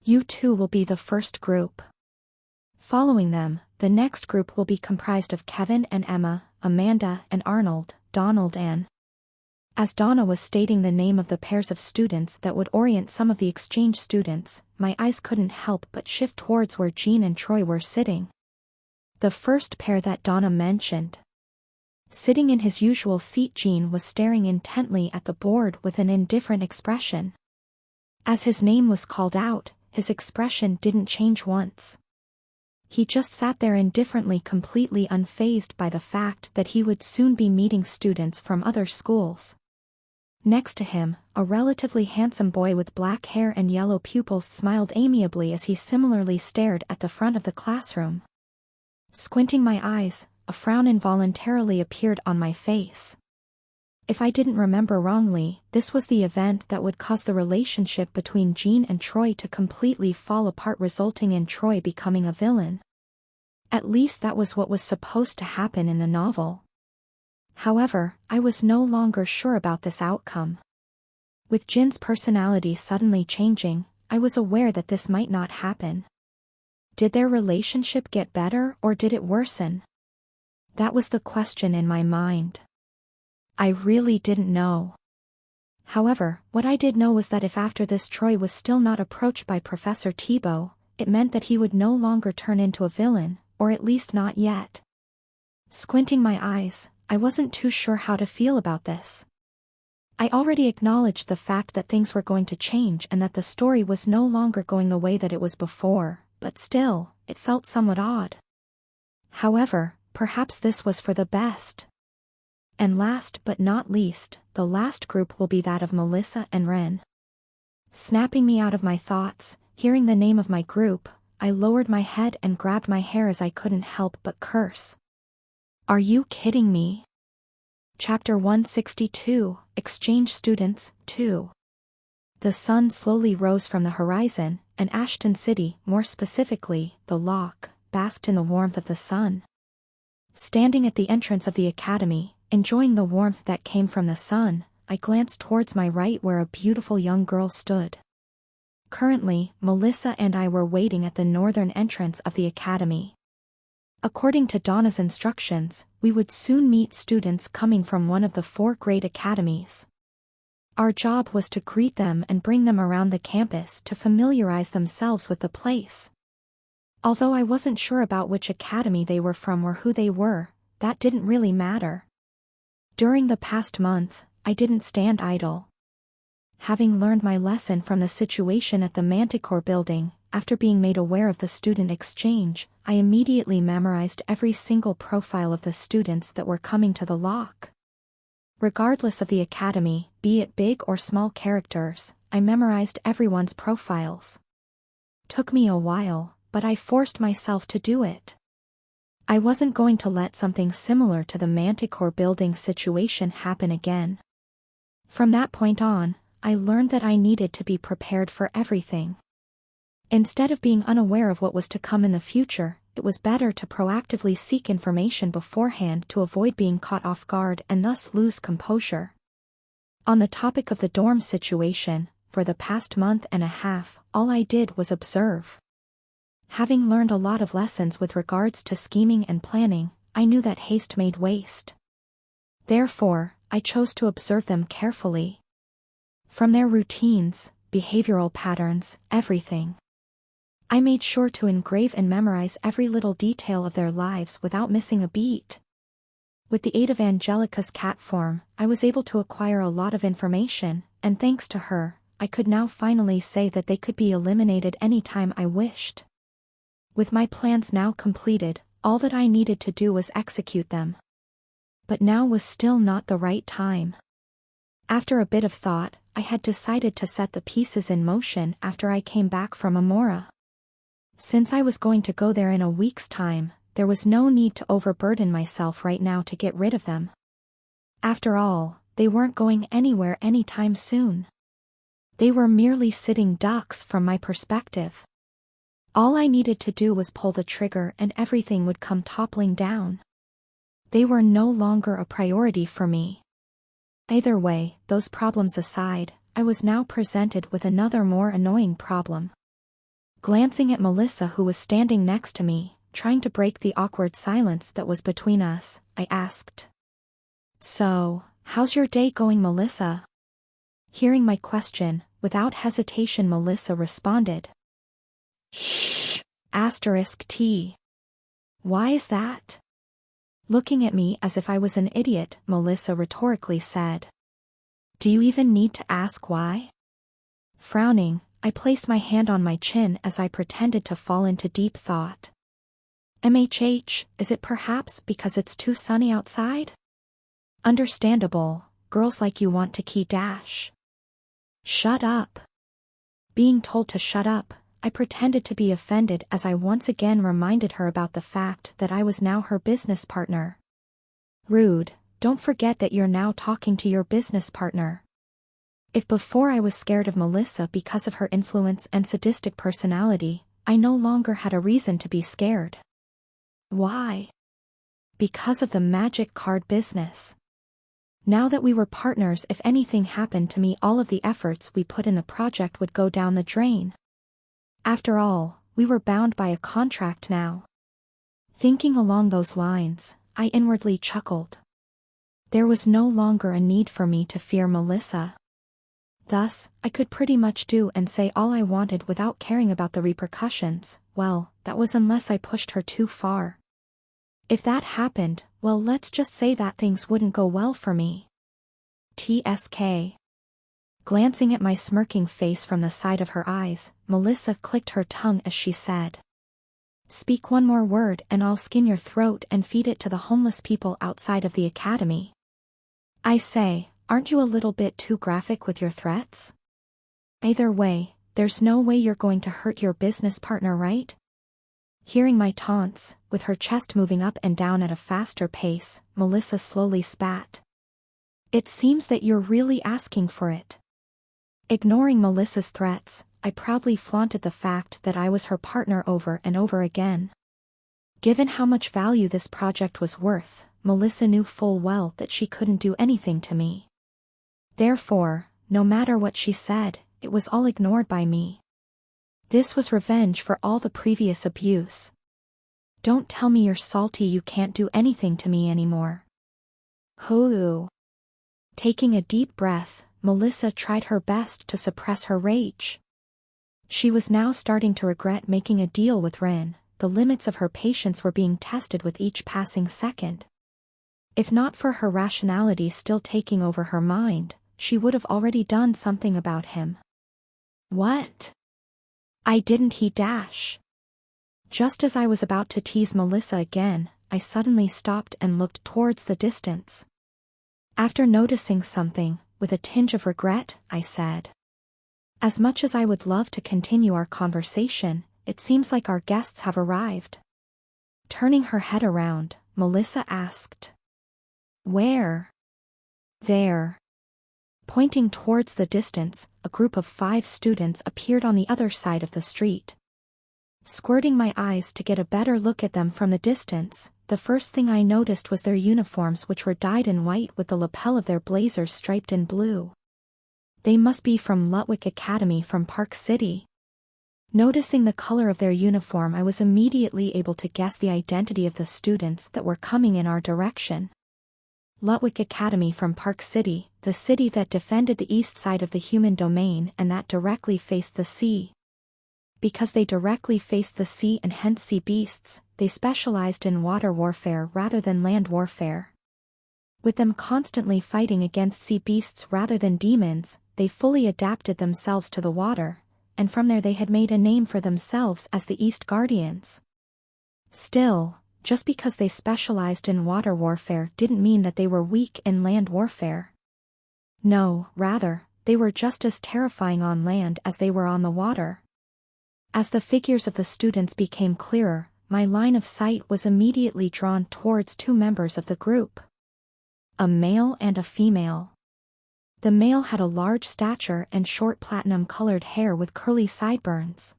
You 2 will be the first group. Following them, the next group will be comprised of Kevin and Emma, Amanda and Arnold, Donald and... As Donna was stating the name of the pairs of students that would orient some of the exchange students, my eyes couldn't help but shift towards where Jean and Troy were sitting. The first pair that Donna mentioned. Sitting in his usual seat, Jean was staring intently at the board with an indifferent expression. As his name was called out, his expression didn't change once. He just sat there indifferently, completely unfazed by the fact that he would soon be meeting students from other schools. Next to him, a relatively handsome boy with black hair and yellow pupils smiled amiably as he similarly stared at the front of the classroom. Squinting my eyes, a frown involuntarily appeared on my face. If I didn't remember wrongly, this was the event that would cause the relationship between Jean and Troy to completely fall apart, resulting in Troy becoming a villain. At least that was what was supposed to happen in the novel. However, I was no longer sure about this outcome. With Jin's personality suddenly changing, I was aware that this might not happen. Did their relationship get better or did it worsen? That was the question in my mind. I really didn't know. However, what I did know was that if after this Troy was still not approached by Professor Thibault, it meant that he would no longer turn into a villain, or at least not yet. Squinting my eyes, I wasn't too sure how to feel about this. I already acknowledged the fact that things were going to change and that the story was no longer going the way that it was before, but still, it felt somewhat odd. However, perhaps this was for the best. And last but not least, the last group will be that of Melissa and Ren. Snapping me out of my thoughts, hearing the name of my group, I lowered my head and grabbed my hair as I couldn't help but curse. Are you kidding me? Chapter 162, Exchange Students, 2. The sun slowly rose from the horizon, and Ashton City, more specifically, the Lock, basked in the warmth of the sun. Standing at the entrance of the academy, enjoying the warmth that came from the sun, I glanced towards my right where a beautiful young girl stood. Currently, Melissa and I were waiting at the northern entrance of the academy. According to Donna's instructions, we would soon meet students coming from one of the 4 great academies. Our job was to greet them and bring them around the campus to familiarize themselves with the place. Although I wasn't sure about which academy they were from or who they were, that didn't really matter. During the past month, I didn't stand idle. Having learned my lesson from the situation at the Manticore building, after being made aware of the student exchange, I immediately memorized every single profile of the students that were coming to the Lock. Regardless of the academy, be it big or small characters, I memorized everyone's profiles. Took me a while, but I forced myself to do it. I wasn't going to let something similar to the Manticore building situation happen again. From that point on, I learned that I needed to be prepared for everything. Instead of being unaware of what was to come in the future, it was better to proactively seek information beforehand to avoid being caught off guard and thus lose composure. On the topic of the dorm situation, for the past month and a half, all I did was observe. Having learned a lot of lessons with regards to scheming and planning, I knew that haste made waste. Therefore, I chose to observe them carefully. From their routines, behavioral patterns, everything. I made sure to engrave and memorize every little detail of their lives without missing a beat. With the aid of Angelica's cat form, I was able to acquire a lot of information, and thanks to her, I could now finally say that they could be eliminated anytime I wished. With my plans now completed, all that I needed to do was execute them. But now was still not the right time. After a bit of thought, I had decided to set the pieces in motion after I came back from Amora. Since I was going to go there in a week's time, there was no need to overburden myself right now to get rid of them. After all, they weren't going anywhere anytime soon. They were merely sitting ducks from my perspective. All I needed to do was pull the trigger and everything would come toppling down. They were no longer a priority for me. Either way, those problems aside, I was now presented with another more annoying problem. Glancing at Melissa who was standing next to me, trying to break the awkward silence that was between us, I asked. So, how's your day going, Melissa? Hearing my question, without hesitation Melissa responded. Shh. *T. Why is that? Looking at me as if I was an idiot, Melissa rhetorically said. Do you even need to ask why? Frowning, I placed my hand on my chin as I pretended to fall into deep thought. Is it perhaps because it's too sunny outside? Understandable, girls like you want to key dash. Shut up. Being told to shut up, I pretended to be offended as I once again reminded her about the fact that I was now her business partner. Rude, don't forget that you're now talking to your business partner. If before I was scared of Melissa because of her influence and sadistic personality, I no longer had a reason to be scared. Why? Because of the magic card business. Now that we were partners, if anything happened to me, all of the efforts we put in the project would go down the drain. After all, we were bound by a contract now. Thinking along those lines, I inwardly chuckled. There was no longer a need for me to fear Melissa. Thus, I could pretty much do and say all I wanted without caring about the repercussions. Well, that was unless I pushed her too far. If that happened, well, let's just say that things wouldn't go well for me. TSK. Glancing at my smirking face from the side of her eyes, Melissa clicked her tongue as she said. Speak one more word and I'll skin your throat and feed it to the homeless people outside of the academy. I say, aren't you a little bit too graphic with your threats? Either way, there's no way you're going to hurt your business partner, right? Hearing my taunts, with her chest moving up and down at a faster pace, Melissa slowly spat. It seems that you're really asking for it. Ignoring Melissa's threats, I proudly flaunted the fact that I was her partner over and over again. Given how much value this project was worth, Melissa knew full well that she couldn't do anything to me. Therefore, no matter what she said, it was all ignored by me. This was revenge for all the previous abuse. Don't tell me you're salty you can't do anything to me anymore. Hoo. Taking a deep breath, Melissa tried her best to suppress her rage. She was now starting to regret making a deal with Rin. The limits of her patience were being tested with each passing second. If not for her rationality still taking over her mind, she would have already done something about him. What? I didn't he dash. Just as I was about to tease Melissa again, I suddenly stopped and looked towards the distance. After noticing something, with a tinge of regret, I said, as much as I would love to continue our conversation, it seems like our guests have arrived. Turning her head around, Melissa asked, where? There. Pointing towards the distance, a group of 5 students appeared on the other side of the street. Squirting my eyes to get a better look at them from the distance, the first thing I noticed was their uniforms, which were dyed in white with the lapel of their blazers striped in blue. They must be from Lutwick Academy from Park City. Noticing the color of their uniform, I was immediately able to guess the identity of the students that were coming in our direction. Lutwick Academy from Park City, the city that defended the east side of the human domain and that directly faced the sea. Because they directly faced the sea and hence sea beasts, they specialized in water warfare rather than land warfare. With them constantly fighting against sea beasts rather than demons, they fully adapted themselves to the water, and from there they had made a name for themselves as the East Guardians. Still, just because they specialized in water warfare didn't mean that they were weak in land warfare. No, rather, they were just as terrifying on land as they were on the water. As the figures of the students became clearer, my line of sight was immediately drawn towards 2 members of the group. A male and a female. The male had a large stature and short platinum-colored hair with curly sideburns.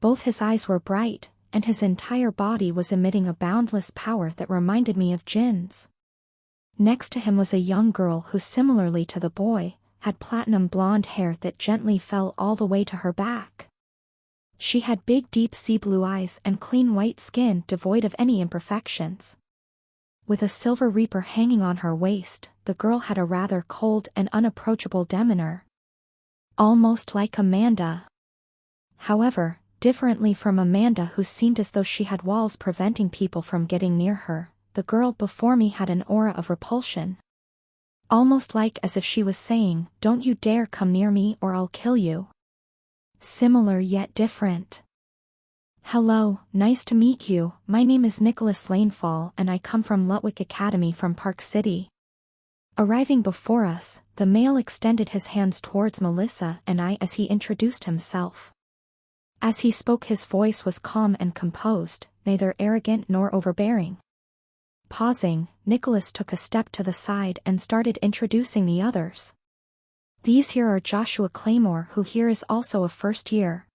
Both his eyes were bright, and his entire body was emitting a boundless power that reminded me of jinns. Next to him was a young girl who, similarly to the boy, had platinum blonde hair that gently fell all the way to her back. She had big deep sea blue eyes and clean white skin devoid of any imperfections. With a silver reaper hanging on her waist, the girl had a rather cold and unapproachable demeanor. Almost like Amanda. However, differently from Amanda, who seemed as though she had walls preventing people from getting near her, the girl before me had an aura of repulsion. Almost like as if she was saying, "Don't you dare come near me or I'll kill you." Similar yet different. Hello, nice to meet you, my name is Nicholas Lanefall and I come from Lutwick Academy from Park City. Arriving before us, the male extended his hands towards Melissa and I as he introduced himself. As he spoke, his voice was calm and composed, neither arrogant nor overbearing. Pausing, Nicholas took a step to the side and started introducing the others. These here are Joshua Claymore, who here is also a first year.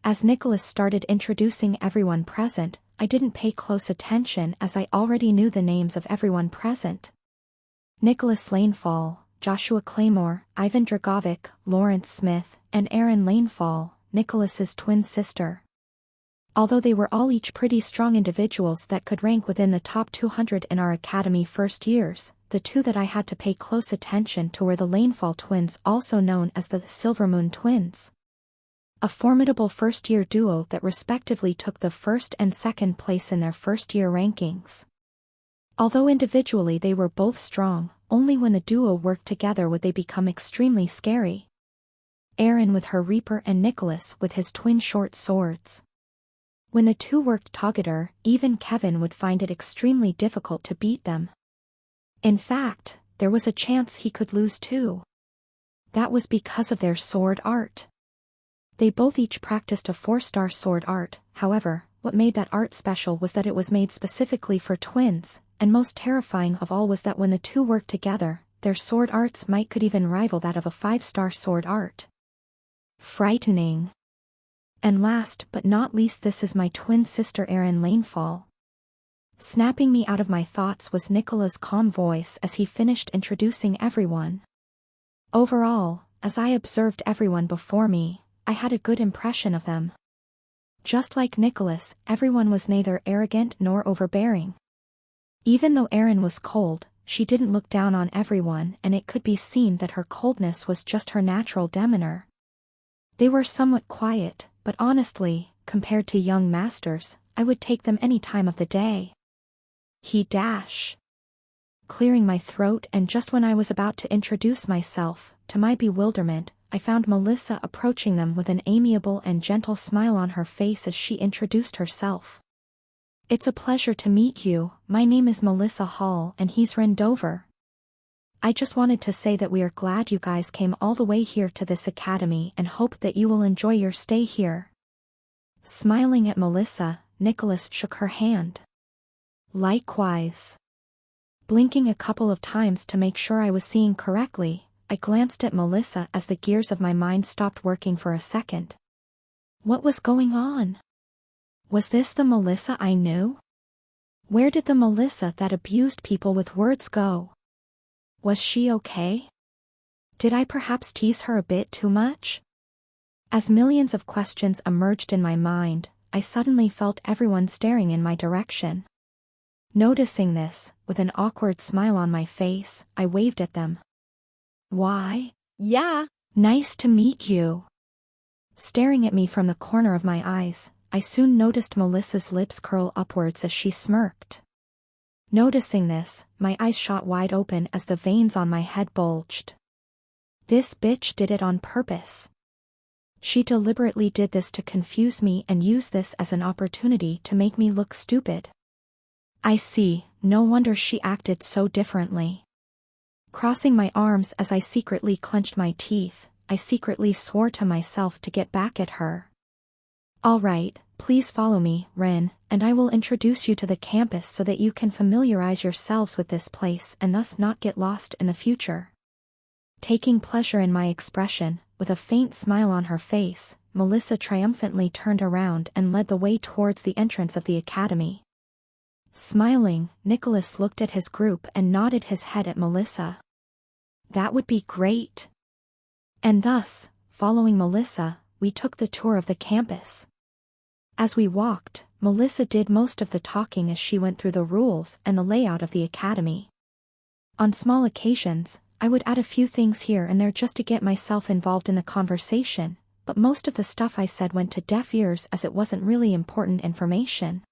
As Nicholas started introducing everyone present, I didn't pay close attention as I already knew the names of everyone present. Nicholas Lanefall, Joshua Claymore, Ivan Dragovic, Lawrence Smith, and Aaron Lanefall, Nicholas's twin sister. Although they were all each pretty strong individuals that could rank within the top 200 in our academy first years, the 2 that I had to pay close attention to were the Lanefall twins, also known as the Silvermoon twins. A formidable first-year duo that respectively took the first and second place in their first-year rankings. Although individually they were both strong, only when the duo worked together would they become extremely scary. Aaron with her reaper and Nicholas with his twin short swords. When the 2 worked together, even Kevin would find it extremely difficult to beat them. In fact, there was a chance he could lose too. That was because of their sword art. They both each practiced a 4-star sword art. However, what made that art special was that it was made specifically for twins, and most terrifying of all was that when the two worked together, their sword arts could even rival that of a 5-star sword art. Frightening. And last but not least, this is my twin sister Erin Lanefall. Snapping me out of my thoughts was Nicola's calm voice as he finished introducing everyone. Overall, as I observed everyone before me, I had a good impression of them. Just like Nicholas, everyone was neither arrogant nor overbearing. Even though Erin was cold, she didn't look down on everyone, and it could be seen that her coldness was just her natural demeanor. They were somewhat quiet, but honestly, compared to young masters, I would take them any time of the day. Clearing my throat, and just when I was about to introduce myself, to my bewilderment, I found Melissa approaching them with an amiable and gentle smile on her face as she introduced herself. "It's a pleasure to meet you. My name is Melissa Hall and he's Rendover. I just wanted to say that we are glad you guys came all the way here to this academy and hope that you will enjoy your stay here." Smiling at Melissa, Nicholas shook her hand. Likewise. Blinking a couple of times to make sure I was seeing correctly, I glanced at Melissa as the gears of my mind stopped working for a second. What was going on? Was this the Melissa I knew? Where did the Melissa that abused people with words go? Was she okay? Did I perhaps tease her a bit too much? As millions of questions emerged in my mind, I suddenly felt everyone staring in my direction. Noticing this, with an awkward smile on my face, I waved at them. "Why? Yeah. Nice to meet you." Staring at me from the corner of my eyes, I soon noticed Melissa's lips curl upwards as she smirked. Noticing this, my eyes shot wide open as the veins on my head bulged. This bitch did it on purpose. She deliberately did this to confuse me and use this as an opportunity to make me look stupid. I see, no wonder she acted so differently. Crossing my arms as I secretly clenched my teeth, I secretly swore to myself to get back at her. "All right, please follow me, Ren, and I will introduce you to the campus so that you can familiarize yourselves with this place and thus not get lost in the future." Taking pleasure in my expression, with a faint smile on her face, Melissa triumphantly turned around and led the way towards the entrance of the academy. Smiling, Nicholas looked at his group and nodded his head at Melissa. That would be great. And thus, following Melissa, we took the tour of the campus. As we walked, Melissa did most of the talking as she went through the rules and the layout of the academy. On small occasions, I would add a few things here and there just to get myself involved in the conversation, but most of the stuff I said went to deaf ears as it wasn't really important information.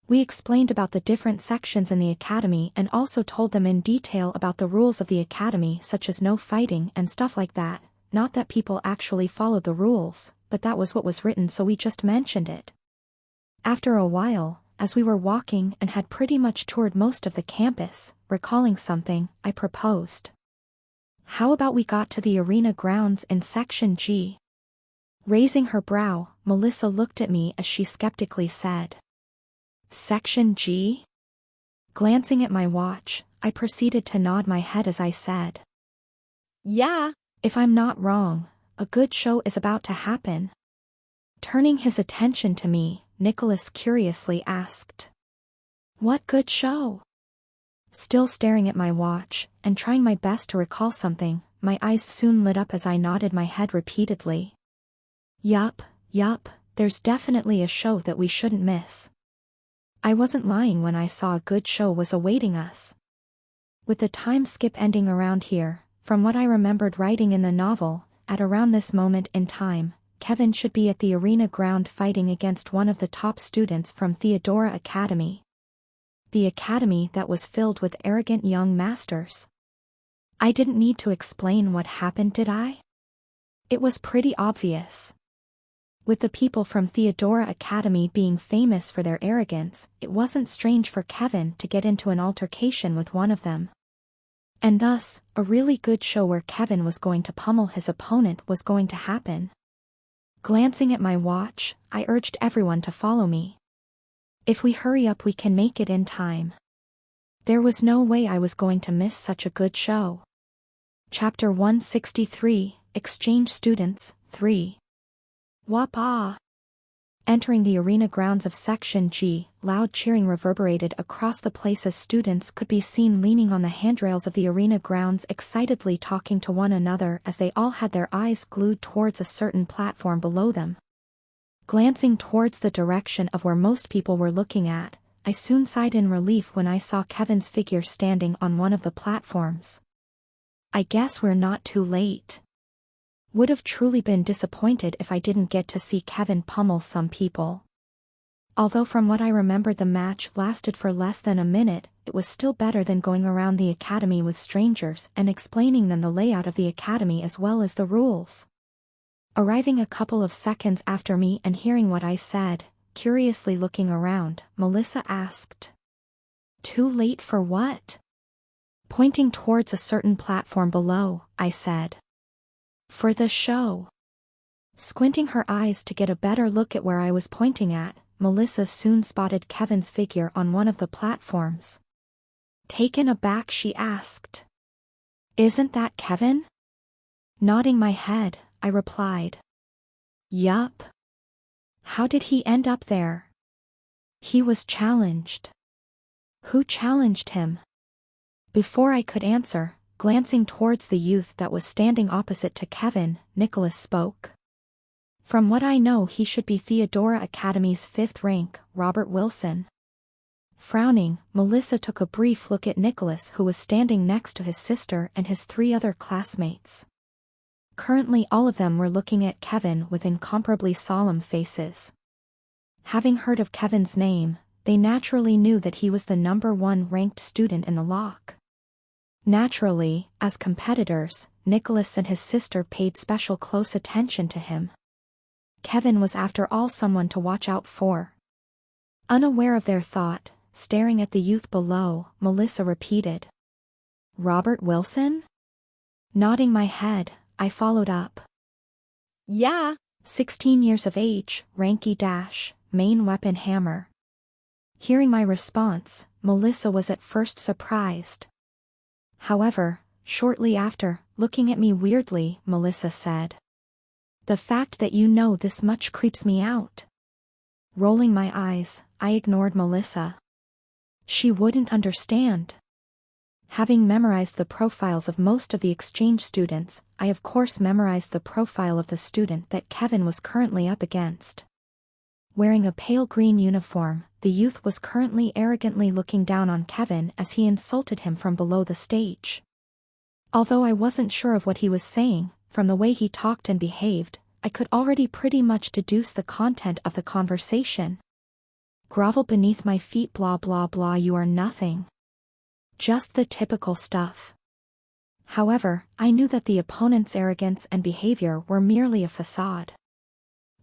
We explained about the different sections in the academy and also told them in detail about the rules of the academy, such as no fighting and stuff like that. Not that people actually followed the rules, but that was what was written, so we just mentioned it. After a while, as we were walking and had pretty much toured most of the campus, recalling something, I proposed. "How about we got to the arena grounds in Section G?" Raising her brow, Melissa looked at me as she skeptically said, "Section G?" Glancing at my watch, I proceeded to nod my head as I said, Yeah. "If I'm not wrong, a good show is about to happen." Turning his attention to me, Nicholas curiously asked, "What good show?" Still staring at my watch, and trying my best to recall something, my eyes soon lit up as I nodded my head repeatedly. Yup, there's definitely a show that we shouldn't miss." I wasn't lying when I saw a good show was awaiting us. With the time skip ending around here, from what I remembered writing in the novel, at around this moment in time, Kevin should be at the arena ground fighting against one of the top students from Theodora Academy. The academy that was filled with arrogant young masters. I didn't need to explain what happened, did I? It was pretty obvious. With the people from Theodora Academy being famous for their arrogance, it wasn't strange for Kevin to get into an altercation with one of them. And thus, a really good show where Kevin was going to pummel his opponent was going to happen. Glancing at my watch, I urged everyone to follow me. If we hurry up we can make it in time. There was no way I was going to miss such a good show. Chapter 163, Exchange Students, 3. Whoop-ah! Entering the arena grounds of Section G, loud cheering reverberated across the place as students could be seen leaning on the handrails of the arena grounds excitedly talking to one another as they all had their eyes glued towards a certain platform below them. Glancing towards the direction of where most people were looking at, I soon sighed in relief when I saw Kevin's figure standing on one of the platforms. I guess we're not too late. Would have truly been disappointed if I didn't get to see Kevin pummel some people. Although from what I remembered the match lasted for less than a minute, it was still better than going around the academy with strangers and explaining them the layout of the academy as well as the rules. Arriving a couple of seconds after me and hearing what I said, curiously looking around, Melissa asked. Too late for what? Pointing towards a certain platform below, I said. For the show. Squinting her eyes to get a better look at where I was pointing at, Melissa soon spotted Kevin's figure on one of the platforms. Taken aback she asked. Isn't that Kevin? Nodding my head, I replied. Yup. How did he end up there? He was challenged. Who challenged him? Before I could answer, glancing towards the youth that was standing opposite to Kevin, Nicholas spoke. From what I know he should be Theodora Academy's 5th rank, Robert Wilson. Frowning, Melissa took a brief look at Nicholas who was standing next to his sister and his 3 other classmates. Currently all of them were looking at Kevin with incomparably solemn faces. Having heard of Kevin's name, they naturally knew that he was the number 1 ranked student in the lock. Naturally, as competitors, Nicholas and his sister paid special close attention to him. Kevin was after all someone to watch out for. Unaware of their thought, staring at the youth below, Melissa repeated. Robert Wilson? Nodding my head, I followed up. Yeah. 16 years of age, ranky dash, main weapon hammer. Hearing my response, Melissa was at first surprised. However, shortly after, looking at me weirdly, Melissa said. The fact that you know this much creeps me out. Rolling my eyes, I ignored Melissa. She wouldn't understand. Having memorized the profiles of most of the exchange students, I of course memorized the profile of the student that Kevin was currently up against. Wearing a pale green uniform, the youth was currently arrogantly looking down on Kevin as he insulted him from below the stage. Although I wasn't sure of what he was saying, from the way he talked and behaved, I could already pretty much deduce the content of the conversation. Grovel beneath my feet blah blah blah you are nothing. Just the typical stuff. However, I knew that the opponent's arrogance and behavior were merely a facade.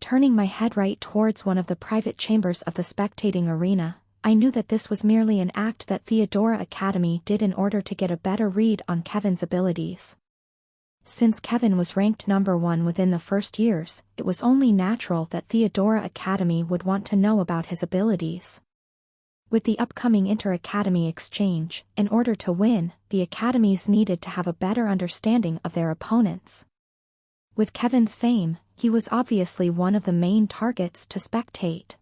Turning my head right towards one of the private chambers of the spectating arena, I knew that this was merely an act that Theodora Academy did in order to get a better read on Kevin's abilities. Since Kevin was ranked number 1 within the first years, it was only natural that Theodora Academy would want to know about his abilities. With the upcoming inter-academy exchange, in order to win, the academies needed to have a better understanding of their opponents. With Kevin's fame, he was obviously one of the main targets to spectate.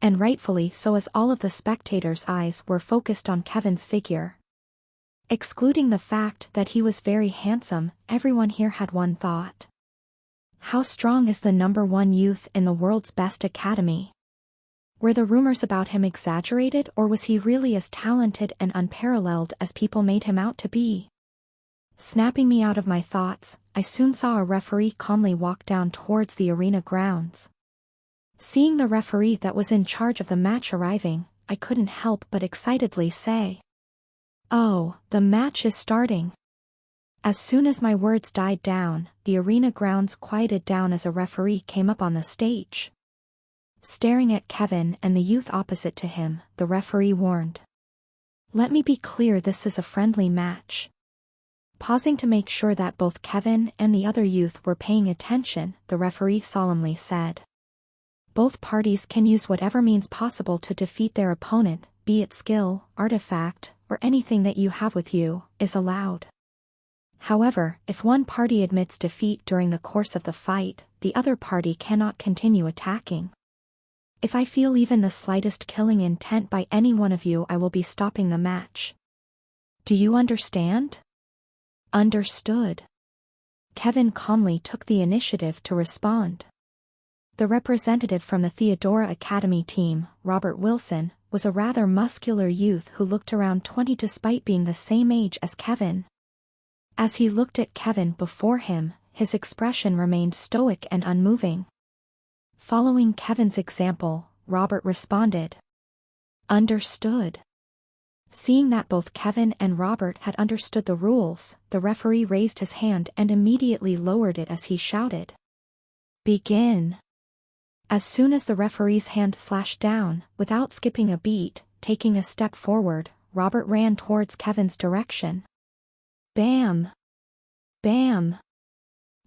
And rightfully so, as all of the spectators' eyes were focused on Kevin's figure. Excluding the fact that he was very handsome, everyone here had one thought. How strong is the number 1 youth in the world's best academy? Were the rumors about him exaggerated, or was he really as talented and unparalleled as people made him out to be? Snapping me out of my thoughts, I soon saw a referee calmly walk down towards the arena grounds. Seeing the referee that was in charge of the match arriving, I couldn't help but excitedly say, "Oh, the match is starting." As soon as my words died down, the arena grounds quieted down as a referee came up on the stage. Staring at Kevin and the youth opposite to him, the referee warned. "Let me be clear, this is a friendly match. Pausing to make sure that both Kevin and the other youth were paying attention, the referee solemnly said. Both parties can use whatever means possible to defeat their opponent, be it skill, artifact, or anything that you have with you, is allowed. However, if one party admits defeat during the course of the fight, the other party cannot continue attacking. If I feel even the slightest killing intent by any one of you, I will be stopping the match. Do you understand? Understood. Kevin calmly took the initiative to respond. The representative from the Theodora Academy team, Robert Wilson, was a rather muscular youth who looked around 20 despite being the same age as Kevin. As he looked at Kevin before him, his expression remained stoic and unmoving. Following Kevin's example, Robert responded. Understood. Seeing that both Kevin and Robert had understood the rules, the referee raised his hand and immediately lowered it as he shouted. Begin. As soon as the referee's hand slashed down, without skipping a beat, taking a step forward, Robert ran towards Kevin's direction. Bam! Bam!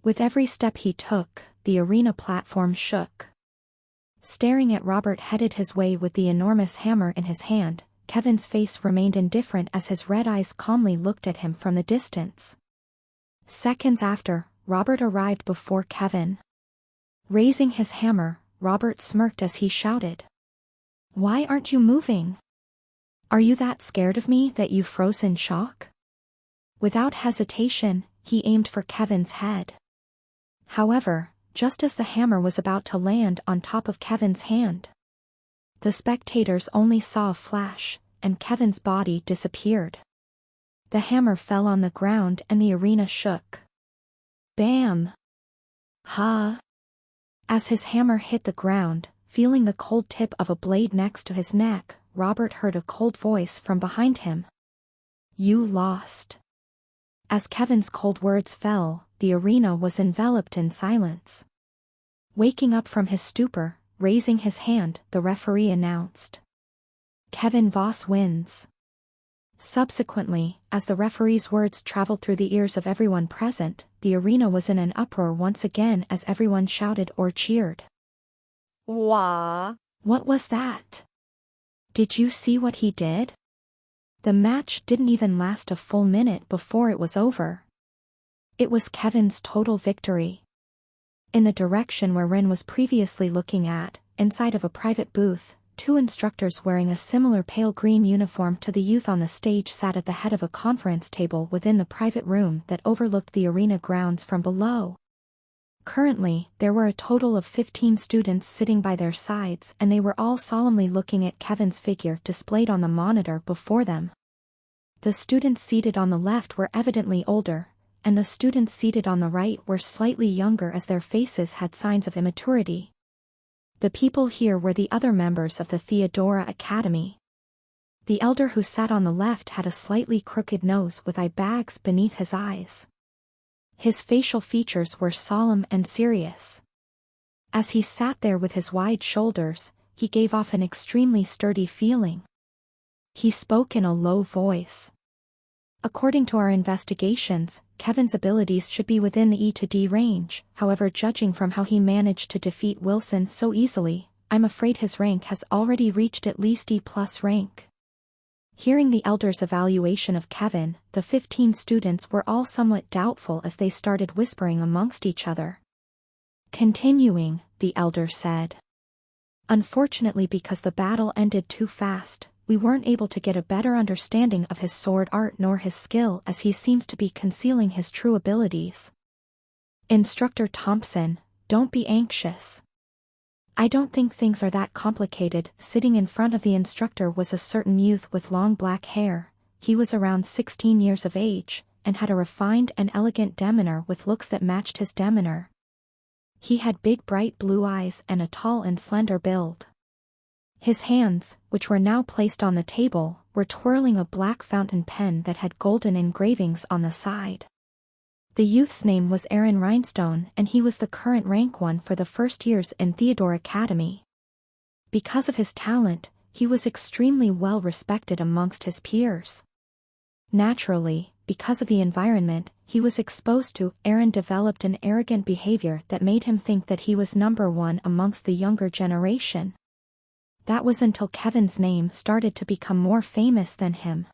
With every step he took, the arena platform shook. Staring at Robert headed his way with the enormous hammer in his hand, Kevin's face remained indifferent as his red eyes calmly looked at him from the distance. Seconds after, Robert arrived before Kevin. Raising his hammer, Robert smirked as he shouted. Why aren't you moving? Are you that scared of me that you froze in shock? Without hesitation, he aimed for Kevin's head. However, just as the hammer was about to land on top of Kevin's hand, the spectators only saw a flash, and Kevin's body disappeared. The hammer fell on the ground and the arena shook. Bam! Ha! As his hammer hit the ground, feeling the cold tip of a blade next to his neck, Robert heard a cold voice from behind him. You lost. As Kevin's cold words fell, the arena was enveloped in silence. Waking up from his stupor, raising his hand, the referee announced. Kevin Voss wins. Subsequently, as the referee's words traveled through the ears of everyone present, the arena was in an uproar once again as everyone shouted or cheered. Wow. What was that? Did you see what he did? The match didn't even last a full minute before it was over. It was Kevin's total victory. In the direction where Rin was previously looking at, inside of a private booth, two instructors wearing a similar pale green uniform to the youth on the stage sat at the head of a conference table within the private room that overlooked the arena grounds from below. Currently, there were a total of 15 students sitting by their sides and they were all solemnly looking at Kevin's figure displayed on the monitor before them. The students seated on the left were evidently older, and the students seated on the right were slightly younger as their faces had signs of immaturity. The people here were the other members of the Theodora Academy. The elder who sat on the left had a slightly crooked nose with eye bags beneath his eyes. His facial features were solemn and serious. As he sat there with his wide shoulders, he gave off an extremely sturdy feeling. He spoke in a low voice. According to our investigations, Kevin's abilities should be within the E to D range, however, judging from how he managed to defeat Wilson so easily, I'm afraid his rank has already reached at least E+ rank. Hearing the elder's evaluation of Kevin, the 15 students were all somewhat doubtful as they started whispering amongst each other. Continuing, the elder said. Unfortunately, because the battle ended too fast, we weren't able to get a better understanding of his sword art nor his skill as he seems to be concealing his true abilities. Instructor Thompson, don't be anxious. I don't think things are that complicated. Sitting in front of the instructor was a certain youth with long black hair. He was around 16 years of age, and had a refined and elegant demeanor with looks that matched his demeanor. He had big bright blue eyes and a tall and slender build. His hands, which were now placed on the table, were twirling a black fountain pen that had golden engravings on the side. The youth's name was Aaron Rhinestone and he was the current rank 1 for the first years in Theodora Academy. Because of his talent, he was extremely well respected amongst his peers. Naturally, because of the environment he was exposed to, Aaron developed an arrogant behavior that made him think that he was number one amongst the younger generation. That was until Kevin's name started to become more famous than him.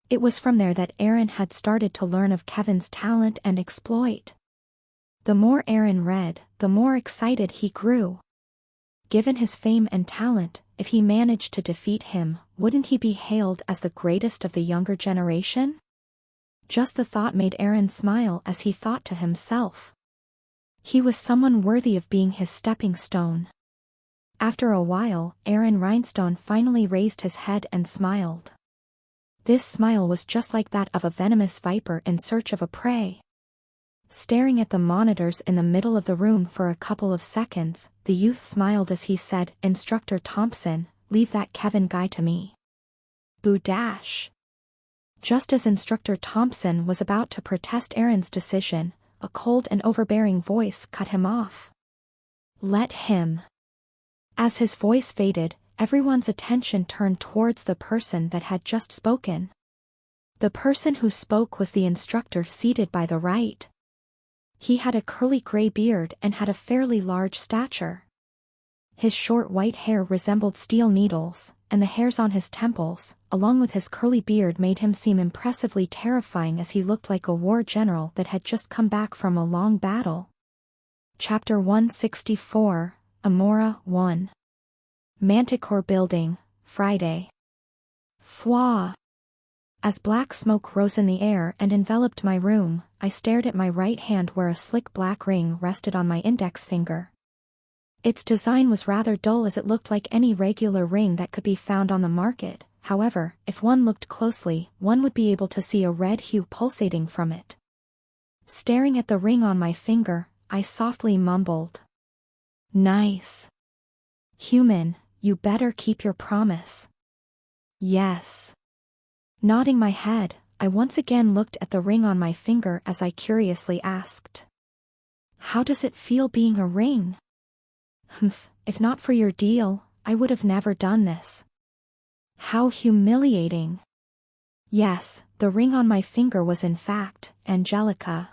It was from there that Aaron had started to learn of Kevin's talent and exploit. The more Aaron read, the more excited he grew. Given his fame and talent, if he managed to defeat him, wouldn't he be hailed as the greatest of the younger generation? Just the thought made Aaron smile as he thought to himself. He was someone worthy of being his stepping stone. After a while, Aaron Rhinestone finally raised his head and smiled. This smile was just like that of a venomous viper in search of a prey. Staring at the monitors in the middle of the room for a couple of seconds, the youth smiled as he said, "Instructor Thompson, leave that Kevin guy to me." Boo dash. Just as Instructor Thompson was about to protest Aaron's decision, a cold and overbearing voice cut him off. "Let him." As his voice faded, everyone's attention turned towards the person that had just spoken. The person who spoke was the instructor seated by the right. He had a curly gray beard and had a fairly large stature. His short white hair resembled steel needles, and the hairs on his temples, along with his curly beard, made him seem impressively terrifying as he looked like a war general that had just come back from a long battle. Chapter 164, Amora 1. Manticore Building, Friday. Fwa. As black smoke rose in the air and enveloped my room, I stared at my right hand where a slick black ring rested on my index finger. Its design was rather dull as it looked like any regular ring that could be found on the market. However, if one looked closely, one would be able to see a red hue pulsating from it. Staring at the ring on my finger, I softly mumbled, "Nice. Human, you better keep your promise." "Yes." Nodding my head, I once again looked at the ring on my finger as I curiously asked, "How does it feel being a ring?" "Humph, if not for your deal, I would have never done this." "How humiliating." Yes, the ring on my finger was in fact Angelica.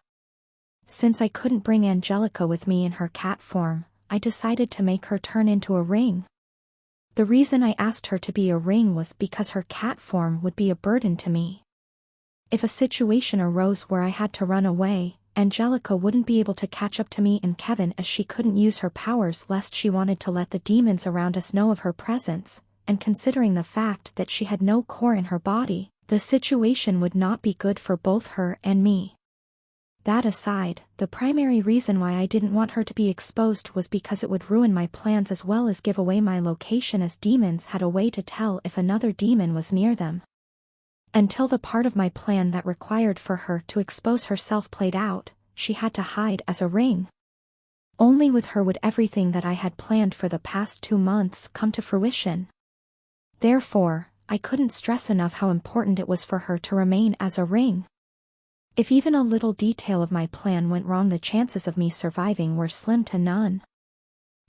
Since I couldn't bring Angelica with me in her cat form, I decided to make her turn into a ring. The reason I asked her to be a ring was because her cat form would be a burden to me. If a situation arose where I had to run away, Angelica wouldn't be able to catch up to me and Kevin as she couldn't use her powers lest she wanted to let the demons around us know of her presence, and considering the fact that she had no core in her body, the situation would not be good for both her and me. That aside, the primary reason why I didn't want her to be exposed was because it would ruin my plans as well as give away my location, as demons had a way to tell if another demon was near them. Until the part of my plan that required for her to expose herself played out, she had to hide as a ring. Only with her would everything that I had planned for the past 2 months come to fruition. Therefore, I couldn't stress enough how important it was for her to remain as a ring. If even a little detail of my plan went wrong, the chances of me surviving were slim to none.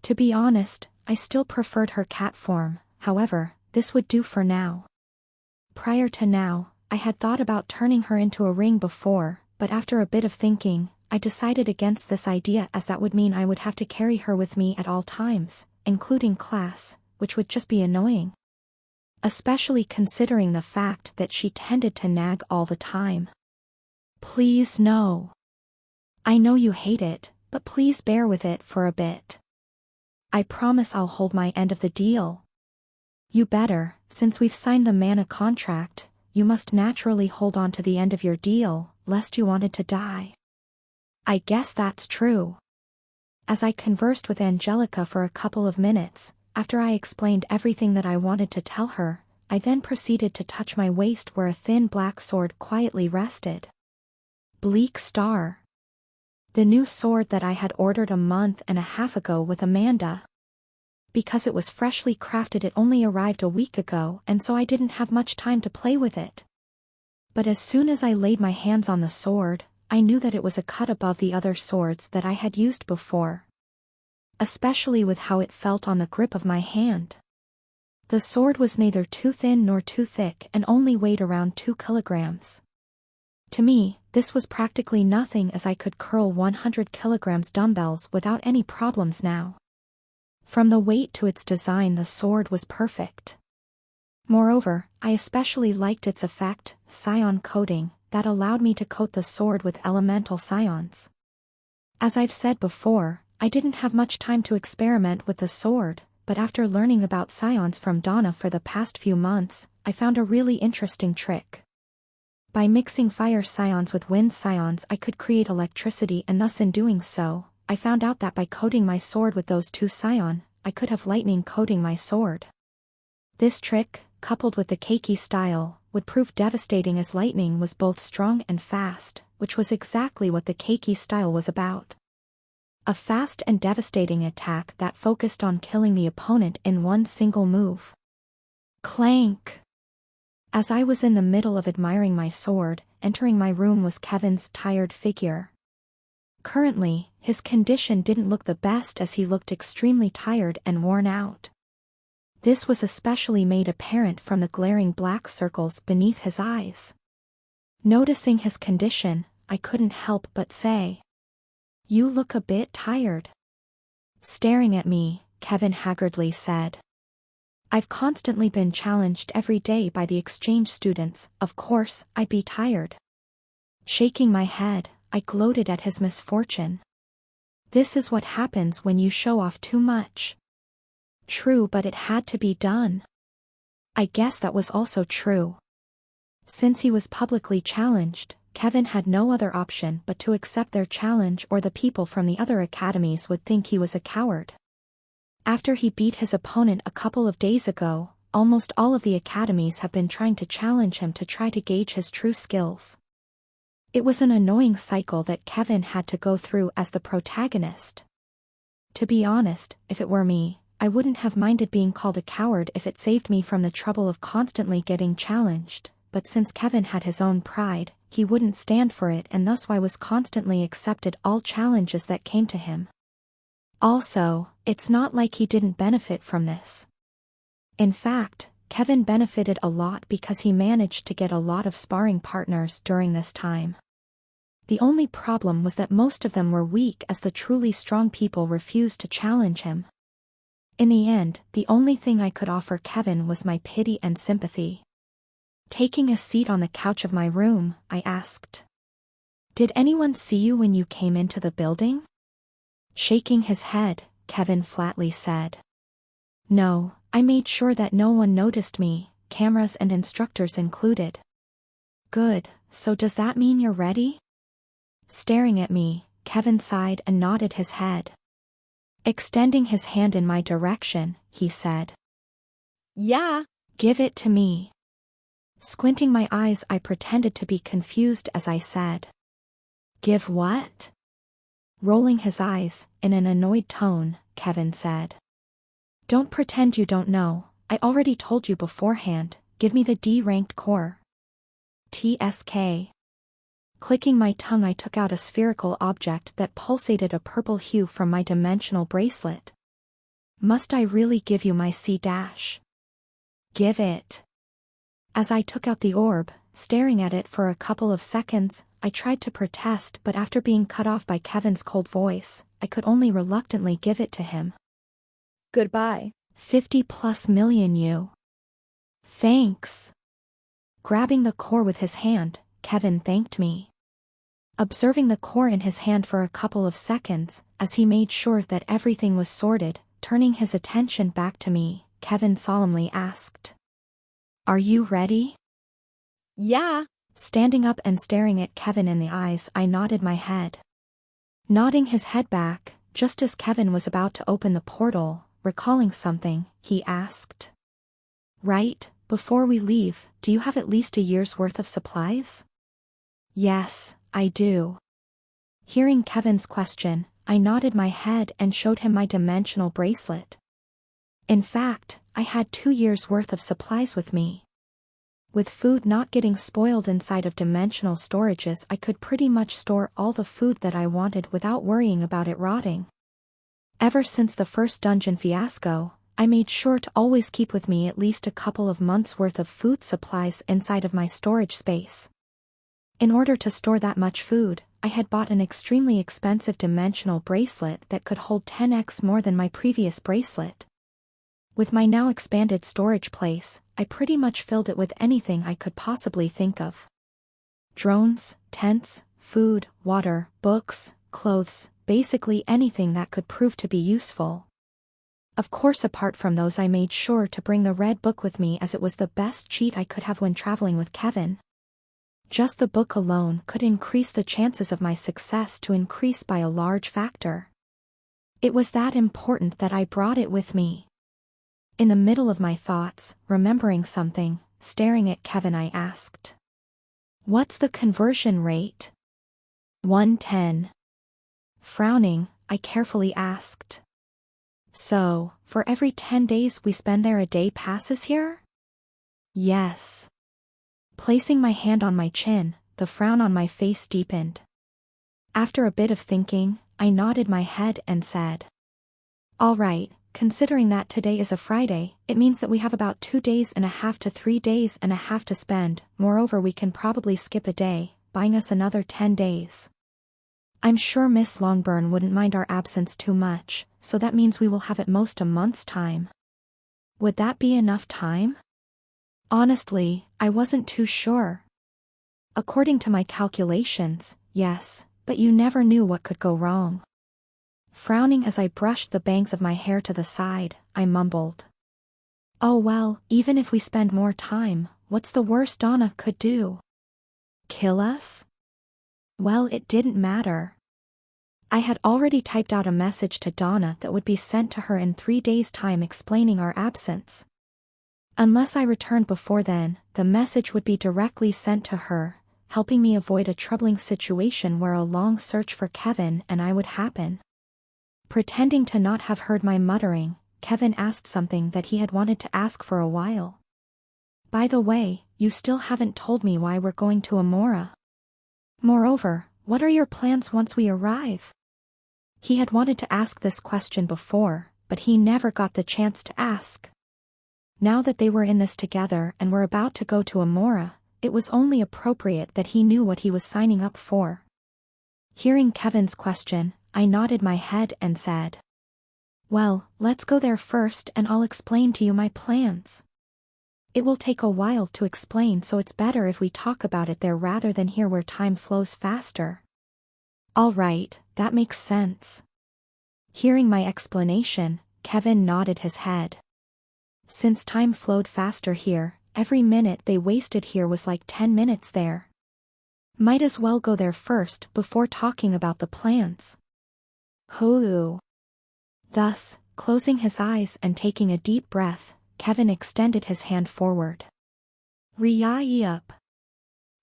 To be honest, I still preferred her cat form, however, this would do for now. Prior to now, I had thought about turning her into a ring before, but after a bit of thinking, I decided against this idea, as that would mean I would have to carry her with me at all times, including class, which would just be annoying. Especially considering the fact that she tended to nag all the time. "Please no. I know you hate it, but please bear with it for a bit. I promise I'll hold my end of the deal." "You better, since we've signed the mana contract, you must naturally hold on to the end of your deal, lest you wanted to die." "I guess that's true." As I conversed with Angelica for a couple of minutes, after I explained everything that I wanted to tell her, I then proceeded to touch my waist where a thin black sword quietly rested. Bleak Star. The new sword that I had ordered a month and a half ago with Amanda. Because it was freshly crafted, it only arrived a week ago, and so I didn't have much time to play with it. But as soon as I laid my hands on the sword, I knew that it was a cut above the other swords that I had used before. Especially with how it felt on the grip of my hand. The sword was neither too thin nor too thick and only weighed around 2 kilograms. To me, this was practically nothing as I could curl 100 kilograms dumbbells without any problems now. From the weight to its design, the sword was perfect. Moreover, I especially liked its effect, scion coating, that allowed me to coat the sword with elemental scions. As I've said before, I didn't have much time to experiment with the sword, but after learning about scions from Donna for the past few months, I found a really interesting trick. By mixing fire scions with wind scions, I could create electricity, and thus in doing so, I found out that by coating my sword with those two scion, I could have lightning coating my sword. This trick, coupled with the keiki style, would prove devastating as lightning was both strong and fast, which was exactly what the keiki style was about. A fast and devastating attack that focused on killing the opponent in one single move. Clank! As I was in the middle of admiring my sword, entering my room was Kevin's tired figure. Currently, his condition didn't look the best as he looked extremely tired and worn out. This was especially made apparent from the glaring black circles beneath his eyes. Noticing his condition, I couldn't help but say, "You look a bit tired." Staring at me, Kevin haggardly said, "I've constantly been challenged every day by the exchange students, of course I'd be tired." Shaking my head, I gloated at his misfortune. This is what happens when you show off too much. True, but it had to be done. I guess that was also true. Since he was publicly challenged, Kevin had no other option but to accept their challenge, or the people from the other academies would think he was a coward. After he beat his opponent a couple of days ago, almost all of the academies have been trying to challenge him to try to gauge his true skills. It was an annoying cycle that Kevin had to go through as the protagonist. To be honest, if it were me, I wouldn't have minded being called a coward if it saved me from the trouble of constantly getting challenged, but since Kevin had his own pride, he wouldn't stand for it, and thus why was constantly accepted all challenges that came to him. Also, it's not like he didn't benefit from this. In fact, Kevin benefited a lot because he managed to get a lot of sparring partners during this time. The only problem was that most of them were weak, as the truly strong people refused to challenge him. In the end, the only thing I could offer Kevin was my pity and sympathy. Taking a seat on the couch of my room, I asked, "Did anyone see you when you came into the building?" Shaking his head, Kevin flatly said, "No, I made sure that no one noticed me, cameras and instructors included." "Good, so does that mean you're ready?" Staring at me, Kevin sighed and nodded his head. Extending his hand in my direction, he said, "Yeah." "Give it to me." Squinting my eyes, I pretended to be confused as I said, "Give what?" Rolling his eyes, in an annoyed tone, Kevin said, "Don't pretend you don't know, I already told you beforehand, give me the D-ranked core." TSK. Clicking my tongue, I took out a spherical object that pulsated a purple hue from my dimensional bracelet. "Must I really give you my C-? Give it." As I took out the orb, staring at it for a couple of seconds, I tried to protest, but after being cut off by Kevin's cold voice, I could only reluctantly give it to him. "Goodbye." 50+ million you. Thanks. Grabbing the core with his hand, Kevin thanked me. Observing the core in his hand for a couple of seconds, as he made sure that everything was sorted, turning his attention back to me, Kevin solemnly asked, "Are you ready?" "Yeah." Standing up and staring at Kevin in the eyes, I nodded my head. Nodding his head back, just as Kevin was about to open the portal, recalling something, he asked, "Right, before we leave, do you have at least a year's worth of supplies?" "Yes, I do." Hearing Kevin's question, I nodded my head and showed him my dimensional bracelet. In fact, I had 2 years' worth of supplies with me. With food not getting spoiled inside of dimensional storages, I could pretty much store all the food that I wanted without worrying about it rotting. Ever since the first dungeon fiasco, I made sure to always keep with me at least a couple of months' worth of food supplies inside of my storage space. In order to store that much food, I had bought an extremely expensive dimensional bracelet that could hold 10x more than my previous bracelet. With my now expanded storage place, I pretty much filled it with anything I could possibly think of. Drones, tents, food, water, books, clothes, basically anything that could prove to be useful. Of course, apart from those, I made sure to bring the red book with me as it was the best cheat I could have when traveling with Kevin. Just the book alone could increase the chances of my success to increase by a large factor. It was that important that I brought it with me. In the middle of my thoughts, remembering something, staring at Kevin, I asked, "What's the conversion rate?" 110. Frowning, I carefully asked, "So, for every 10 days we spend there, a day passes here?" "Yes." Placing my hand on my chin, the frown on my face deepened. After a bit of thinking, I nodded my head and said, "All right, considering that today is a Friday, it means that we have about 2.5 to 3 days to spend. Moreover, we can probably skip a day, buying us another 10 days. I'm sure Miss Longburn wouldn't mind our absence too much, so that means we will have at most a month's time. Would that be enough time?" Honestly, I wasn't too sure. According to my calculations, yes, but you never knew what could go wrong. Frowning as I brushed the bangs of my hair to the side, I mumbled, "Oh well, even if we spend more time, what's the worst Donna could do? Kill us?" Well, it didn't matter. I had already typed out a message to Donna that would be sent to her in 3 days' time explaining our absence. Unless I returned before then, the message would be directly sent to her, helping me avoid a troubling situation where a long search for Kevin and I would happen. Pretending to not have heard my muttering, Kevin asked something that he had wanted to ask for a while. "By the way, you still haven't told me why we're going to Amora. Moreover, what are your plans once we arrive?" He had wanted to ask this question before, but he never got the chance to ask. Now that they were in this together and were about to go to Amora, it was only appropriate that he knew what he was signing up for. Hearing Kevin's question, I nodded my head and said, "Well, let's go there first and I'll explain to you my plans. It will take a while to explain, so it's better if we talk about it there rather than here where time flows faster." "All right, that makes sense." Hearing my explanation, Kevin nodded his head. Since time flowed faster here, every minute they wasted here was like 10 minutes there. Might as well go there first before talking about the plans. Hoo. Thus, closing his eyes and taking a deep breath, Kevin extended his hand forward. Re-yi up.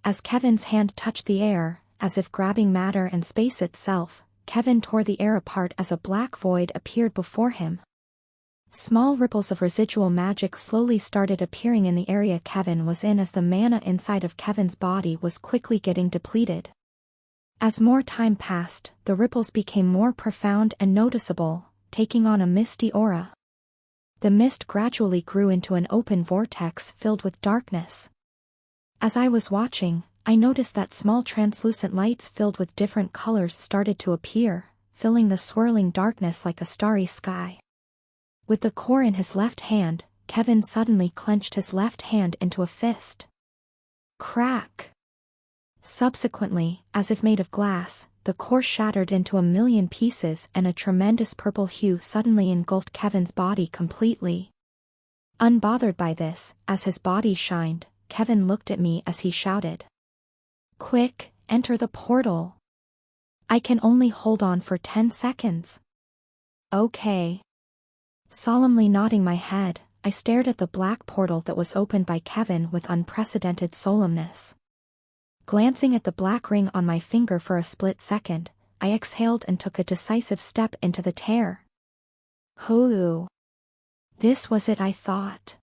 As Kevin's hand touched the air, as if grabbing matter and space itself, Kevin tore the air apart as a black void appeared before him. Small ripples of residual magic slowly started appearing in the area Kevin was in as the mana inside of Kevin's body was quickly getting depleted. As more time passed, the ripples became more profound and noticeable, taking on a misty aura. The mist gradually grew into an open vortex filled with darkness. As I was watching, I noticed that small translucent lights filled with different colors started to appear, filling the swirling darkness like a starry sky. With the core in his left hand, Kevin suddenly clenched his left hand into a fist. Crack! Subsequently, as if made of glass, the core shattered into a million pieces and a tremendous purple hue suddenly engulfed Kevin's body completely. Unbothered by this, as his body shined, Kevin looked at me as he shouted, "Quick, enter the portal. I can only hold on for 10 seconds. Okay." Solemnly nodding my head, I stared at the black portal that was opened by Kevin with unprecedented solemnness. Glancing at the black ring on my finger for a split second, I exhaled and took a decisive step into the tear. Hoo! This was it, I thought.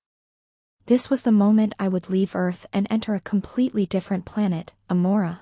This was the moment I would leave Earth and enter a completely different planet, Amora.